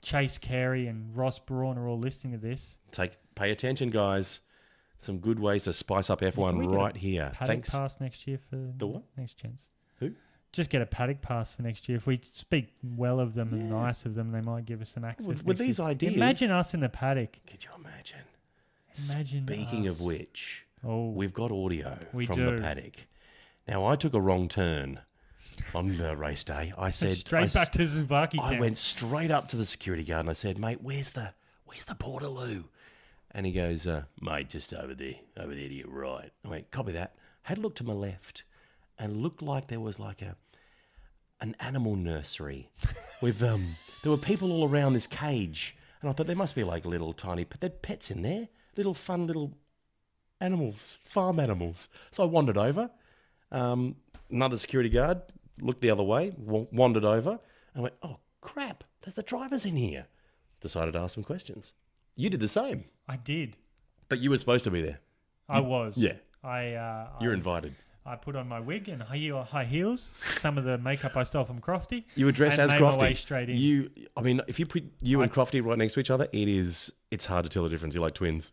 Speaker 2: Chase Carey, and Ross Braun are all listening to this.
Speaker 1: Pay attention, guys. Some good ways to spice up F1 right here.
Speaker 2: Paddock pass next year for
Speaker 1: the what?
Speaker 2: Next chance.
Speaker 1: Who?
Speaker 2: Just get a paddock pass for next year. If we speak well of them and nice of them, they might give us some access.
Speaker 1: With these ideas,
Speaker 2: imagine us in the paddock.
Speaker 1: Could you imagine?
Speaker 2: Speaking
Speaker 1: of which,
Speaker 2: oh,
Speaker 1: we've got audio from
Speaker 2: do.
Speaker 1: the paddock. Now, I took a wrong turn on the race day. I said
Speaker 2: back to Zuvaki
Speaker 1: I
Speaker 2: town.
Speaker 1: went straight up to the security guard and I said, "Mate, where's the Portaloo?" And he goes, "Mate, just over there to your right." I went, "Copy that." Had a look to my left and looked like there was like an animal nursery with there were people all around this cage, and I thought there must be like little tiny pets in there, little fun little animals, farm animals. So I wandered over. Another security guard looked the other way, wandered over, and went, "Oh crap, there's the drivers in here." Decided to ask some questions. You did the same.
Speaker 2: I did.
Speaker 1: But you were supposed to be there.
Speaker 2: I was.
Speaker 1: Yeah. You're
Speaker 2: I
Speaker 1: invited.
Speaker 2: I put on my wig and high heels, some of the makeup I stole from Crofty.
Speaker 1: You were dressed as
Speaker 2: and made
Speaker 1: Crofty.
Speaker 2: my way straight in.
Speaker 1: If you put you and Crofty right next to each other, it's hard to tell the difference. You're like twins.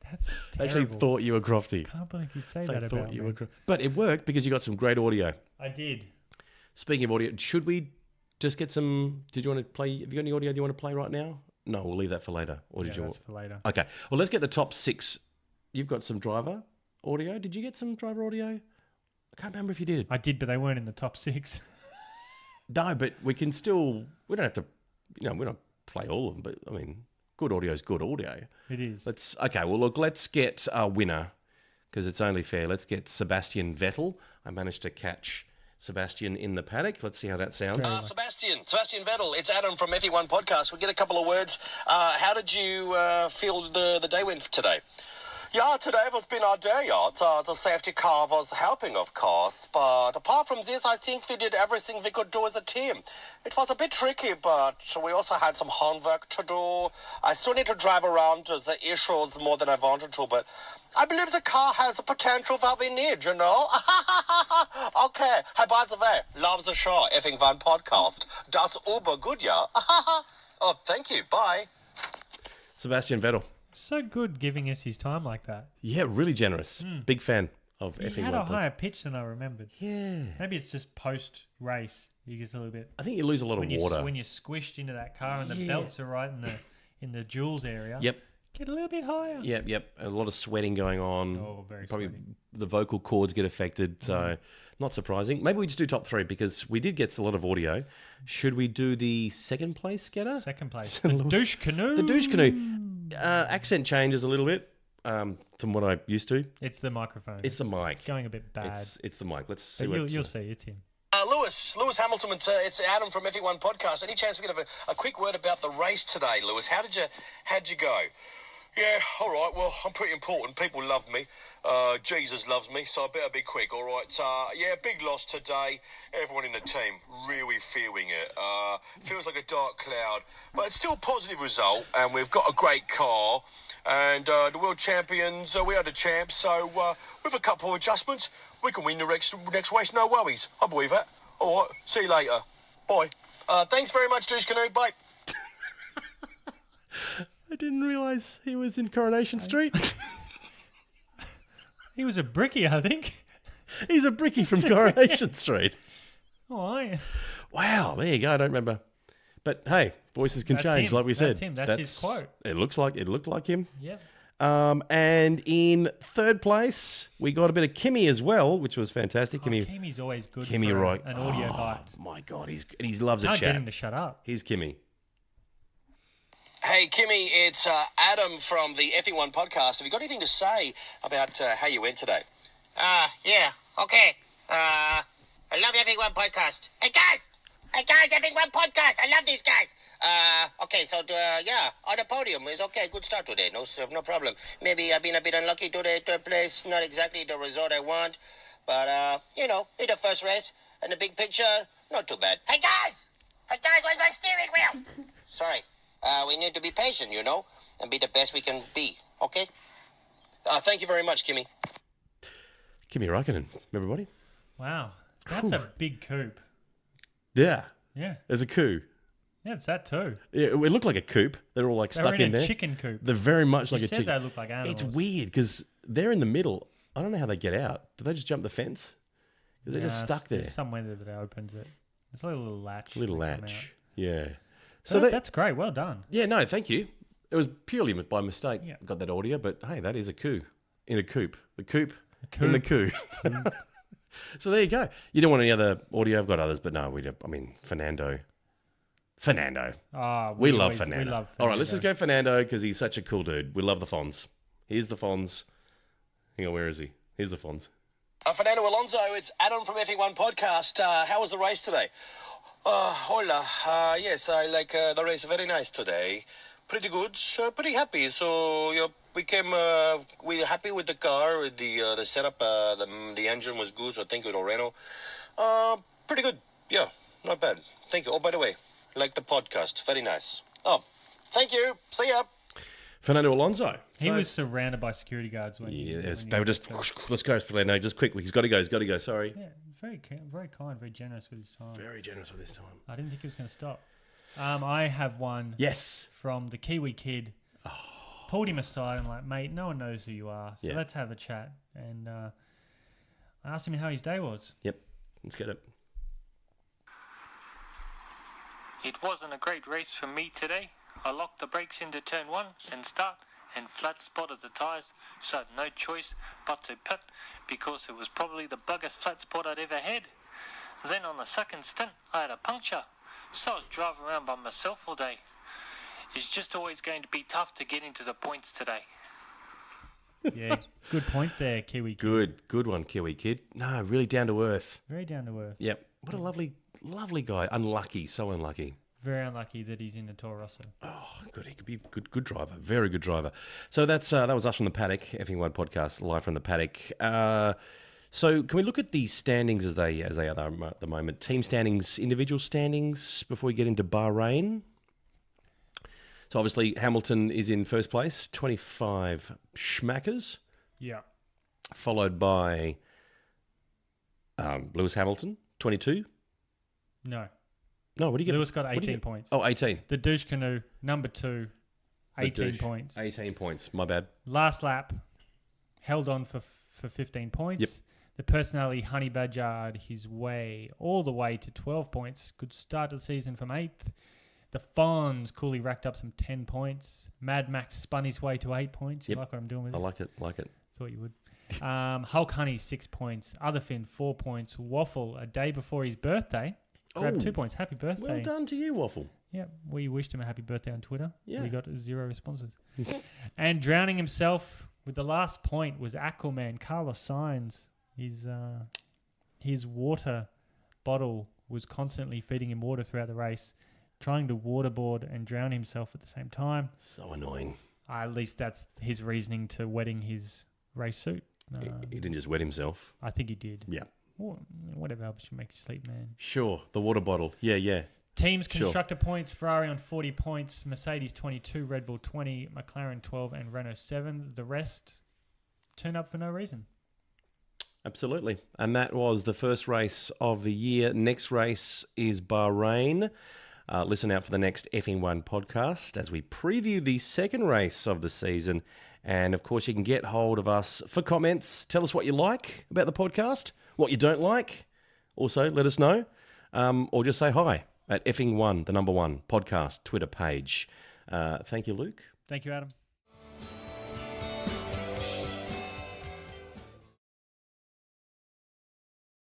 Speaker 2: That's
Speaker 1: They actually
Speaker 2: terrible.
Speaker 1: thought you were Crofty.
Speaker 2: Can't believe you'd say
Speaker 1: They
Speaker 2: that
Speaker 1: thought
Speaker 2: about
Speaker 1: you
Speaker 2: me.
Speaker 1: were But it worked because you got some great audio.
Speaker 2: I did.
Speaker 1: Speaking of audio, should we just get some... Did you want to play... Have you got any audio you want to play right now? No, we'll leave that for later. Or did you
Speaker 2: that's for later.
Speaker 1: Okay. Well, let's get the top 6. You've got some driver audio. Did you get some driver audio? I can't remember if you did.
Speaker 2: I did, but they weren't in the top 6.
Speaker 1: No, but we can still... We don't have to... we don't play all of them, but, I mean, good audio is good audio.
Speaker 2: It is.
Speaker 1: Okay, well, look, let's get a winner, because it's only fair. Let's get Sebastian Vettel. I managed to catch Sebastian in the paddock. Let's see how that sounds.
Speaker 4: Sebastian Vettel, it's Adam from F1 Podcast. We'll get a couple of words. How did you feel the day went today? Yeah, today was been our day. The safety car was helping, of course. But apart from this, I think we did everything we could do as a team. It was a bit tricky, but we also had some homework to do. I still need to drive around the issues more than I wanted to, but I believe the car has the potential that we need, you know? Okay. Hey, by the way, love the show, Effing Van Podcast. Das Uber good, yeah? Oh, thank you. Bye.
Speaker 1: Sebastian Vettel.
Speaker 2: So good giving us his time like that.
Speaker 1: Yeah, really generous. Big fan of
Speaker 2: He
Speaker 1: Effing
Speaker 2: had a
Speaker 1: 1.
Speaker 2: higher pitch than I remembered.
Speaker 1: Yeah.
Speaker 2: Maybe it's just post-race. He gets a little bit...
Speaker 1: I think you lose a lot of water.
Speaker 2: When you're squished into that car and the belts are right in the jewels area.
Speaker 1: Yep.
Speaker 2: Get a little bit higher.
Speaker 1: Yep. A lot of sweating going on.
Speaker 2: Oh, very
Speaker 1: Probably
Speaker 2: sweaty.
Speaker 1: the vocal cords get affected, so not surprising. Maybe we just do top 3 because we did get a lot of audio. Should we do the second place getter?
Speaker 2: Second place.
Speaker 1: The
Speaker 2: The douche canoe.
Speaker 1: The douche canoe. Accent changes a little bit from what I used to.
Speaker 2: It's the microphone.
Speaker 1: It's the mic.
Speaker 2: It's going a bit bad.
Speaker 1: It's the mic. Let's see
Speaker 2: But
Speaker 1: what
Speaker 2: you'll see. It's him.
Speaker 4: Lewis Hamilton, it's Adam from F1 Podcast. Any chance we can have a quick word about the race today, Lewis? How'd you go? Yeah, all right. Well, I'm pretty important. People love me. Jesus loves me, so I better be quick, all right? Yeah, big loss today. Everyone in the team really feeling it. Feels like a dark cloud, but it's still a positive result, and we've got a great car. And the world champions, we are the champs, so with a couple of adjustments, we can win the next race, no worries. I believe that. All right, see you later. Bye. Thanks very much, Douche Canoe. Bye.
Speaker 1: I didn't realise he was in Coronation Street.
Speaker 2: He was a brickie, I think.
Speaker 1: He's a brickie from Coronation Street.
Speaker 2: Oh, yeah.
Speaker 1: Wow, there you go. I don't remember. But hey, voices can
Speaker 2: That's
Speaker 1: change,
Speaker 2: him.
Speaker 1: like we said.
Speaker 2: That's him. That's his quote.
Speaker 1: It looked like him.
Speaker 2: Yep.
Speaker 1: And in third place, we got a bit of Kimmy as well, which was fantastic.
Speaker 2: Kimmy's always good
Speaker 1: Kimmy,
Speaker 2: for
Speaker 1: right?
Speaker 2: an audio bite.
Speaker 1: My God, he loves a
Speaker 2: Can't
Speaker 1: chat.
Speaker 2: get him to shut up.
Speaker 1: Here's Kimmy.
Speaker 4: Hey, Kimmy, it's Adam from the Effing podcast. Have you got anything to say about how you went today?
Speaker 3: Yeah, okay. I love Effing podcast. Hey guys, Effing podcast. I love these guys. Okay, so yeah, on the podium is okay. Good start today. No problem. Maybe I've been a bit unlucky today. Third place, not exactly the result I want, but in the first race and the big picture, not too bad. Hey guys, where's my steering wheel? Sorry. We need to be patient, and be the best we can be. Okay.
Speaker 4: Thank you very much, Kimmy.
Speaker 1: Kimi Räikkönen, everybody.
Speaker 2: Wow. That's a big coupe.
Speaker 1: Yeah.
Speaker 2: Yeah.
Speaker 1: There's a coup.
Speaker 2: Yeah, it's that too.
Speaker 1: Yeah, it looked like a coop. They're all like
Speaker 2: They
Speaker 1: stuck
Speaker 2: were in
Speaker 1: there.
Speaker 2: a chicken coop.
Speaker 1: They're very much
Speaker 2: You
Speaker 1: like a
Speaker 2: said
Speaker 1: chicken.
Speaker 2: they look like animals.
Speaker 1: It's weird because they're in the middle. I don't know how they get out. Do they just jump the fence? They're just stuck there.
Speaker 2: There's somewhere that opens it. It's like a little latch.
Speaker 1: Little
Speaker 2: that come
Speaker 1: latch.
Speaker 2: out.
Speaker 1: Yeah.
Speaker 2: So
Speaker 1: So
Speaker 2: that's great. Well done.
Speaker 1: yeah, no, thank you. It was purely by mistake.
Speaker 2: Yeah.
Speaker 1: Got that audio, but hey, that is a coup in a coupe. The coupe in the coup. So there you go. You don't want any other audio? I've got others, but no, we don't. I mean, Fernando.
Speaker 2: Oh,
Speaker 1: We love
Speaker 2: always-
Speaker 1: Fernando.
Speaker 2: We love
Speaker 1: All right, let's just
Speaker 2: Fernando.
Speaker 1: go Fernando because he's such a cool dude. We love the Fonz. Here's the Fonz. Hang on, where is he? Here's the Fonz.
Speaker 4: Fernando Alonso, it's Adam from F1 podcast. How was the race today? Hola. Yes, I like the race. Very nice today. Pretty good. Pretty happy. So we happy with the car, with the setup. The engine was good. So thank you to Renault. Pretty good. Yeah, not bad. Thank you. Oh, by the way, like the podcast. Very nice. Oh, thank you. See ya.
Speaker 1: Fernando Alonso.
Speaker 2: He
Speaker 1: So-
Speaker 2: was surrounded by security guards when.
Speaker 1: Yes,
Speaker 2: when
Speaker 1: they
Speaker 2: he
Speaker 1: were just, let's go, Fernando, just quick. He's got to go. Sorry.
Speaker 2: Yeah, very kind, very generous with his time.
Speaker 1: Very generous with this time.
Speaker 2: I didn't think he was going to stop. I have one
Speaker 1: Yes.
Speaker 2: from the Kiwi kid. Pulled him aside and like, mate, no one knows who you are, so
Speaker 1: Yeah.
Speaker 2: let's have a chat. And I asked him how his day was.
Speaker 1: Yep. Let's get it.
Speaker 5: It wasn't a great race for me today. I locked the brakes into turn 1 and start and flat spotted the tyres, so I had no choice but to pit because it was probably the buggest flat spot I'd ever had. Then on the second stint I had a puncture, so I was driving around by myself all day. It's just always going to be tough to get into the points today.
Speaker 2: Yeah, good point there, Kiwi kid.
Speaker 1: Good one, Kiwi kid. No, really down to earth.
Speaker 2: Very down to earth.
Speaker 1: Yep. What a lovely guy. Unlucky, so unlucky.
Speaker 2: Very unlucky that he's in the Toro Rosso.
Speaker 1: Oh, good. He could be a good driver. Very good driver. So that was us from the paddock. Effing1 podcast live from the paddock. So can we look at the standings as they are at the moment? Team standings, individual standings before we get into Bahrain. So obviously Hamilton is in first place, 25 schmackers,
Speaker 2: Yeah.
Speaker 1: followed by Lewis Hamilton, 22.
Speaker 2: No.
Speaker 1: No, what do you get?
Speaker 2: Lewis got
Speaker 1: what do you
Speaker 2: 18
Speaker 1: get?
Speaker 2: points.
Speaker 1: Oh, 18.
Speaker 2: The douche canoe, number 2,
Speaker 1: The
Speaker 2: 18
Speaker 1: douche.
Speaker 2: points.
Speaker 1: 18 points. My bad.
Speaker 2: Last lap, held on for 15 points.
Speaker 1: Yep.
Speaker 2: The personality Honey Badgered his way all the way to 12 points. Good start to the season from 8th. The Fonz coolly racked up some 10 points. Mad Max spun his way to 8 points. You
Speaker 1: Yep.
Speaker 2: like what I'm doing with
Speaker 1: I
Speaker 2: this?
Speaker 1: like it.
Speaker 2: Thought you would. Hulk Honey, 6 points. Otherfin, 4 points. Waffle, a day before his birthday, grabbed
Speaker 1: Oh.
Speaker 2: 2 points. Happy birthday.
Speaker 1: Well done to you, Waffle.
Speaker 2: Yeah, we wished him a happy birthday on Twitter.
Speaker 1: Yeah.
Speaker 2: We got 0 responses. And drowning himself with the last point was Aquaman, Carlos Sainz. His water bottle was constantly feeding him water throughout the race, trying to waterboard and drown himself at the same time.
Speaker 1: So annoying.
Speaker 2: At least that's his reasoning to wetting his race suit.
Speaker 1: He didn't just wet himself.
Speaker 2: I think he did.
Speaker 1: Yeah.
Speaker 2: Well, whatever helps you make you sleep, man.
Speaker 1: Sure. The water bottle. Yeah.
Speaker 2: Teams
Speaker 1: Sure.
Speaker 2: constructor points, Ferrari on 40 points, Mercedes 22, Red Bull 20, McLaren 12 and Renault 7. The rest turn up for no reason.
Speaker 1: Absolutely. And that was the first race of the year. Next race is Bahrain. Listen out for the next Effing1 podcast as we preview the second race of the season. And of course, you can get hold of us for comments. Tell us what you like about the podcast, what you don't like. Also, let us know. Or just say hi at Effing1, the number 1 podcast Twitter page. Thank you, Luke.
Speaker 2: Thank you, Adam.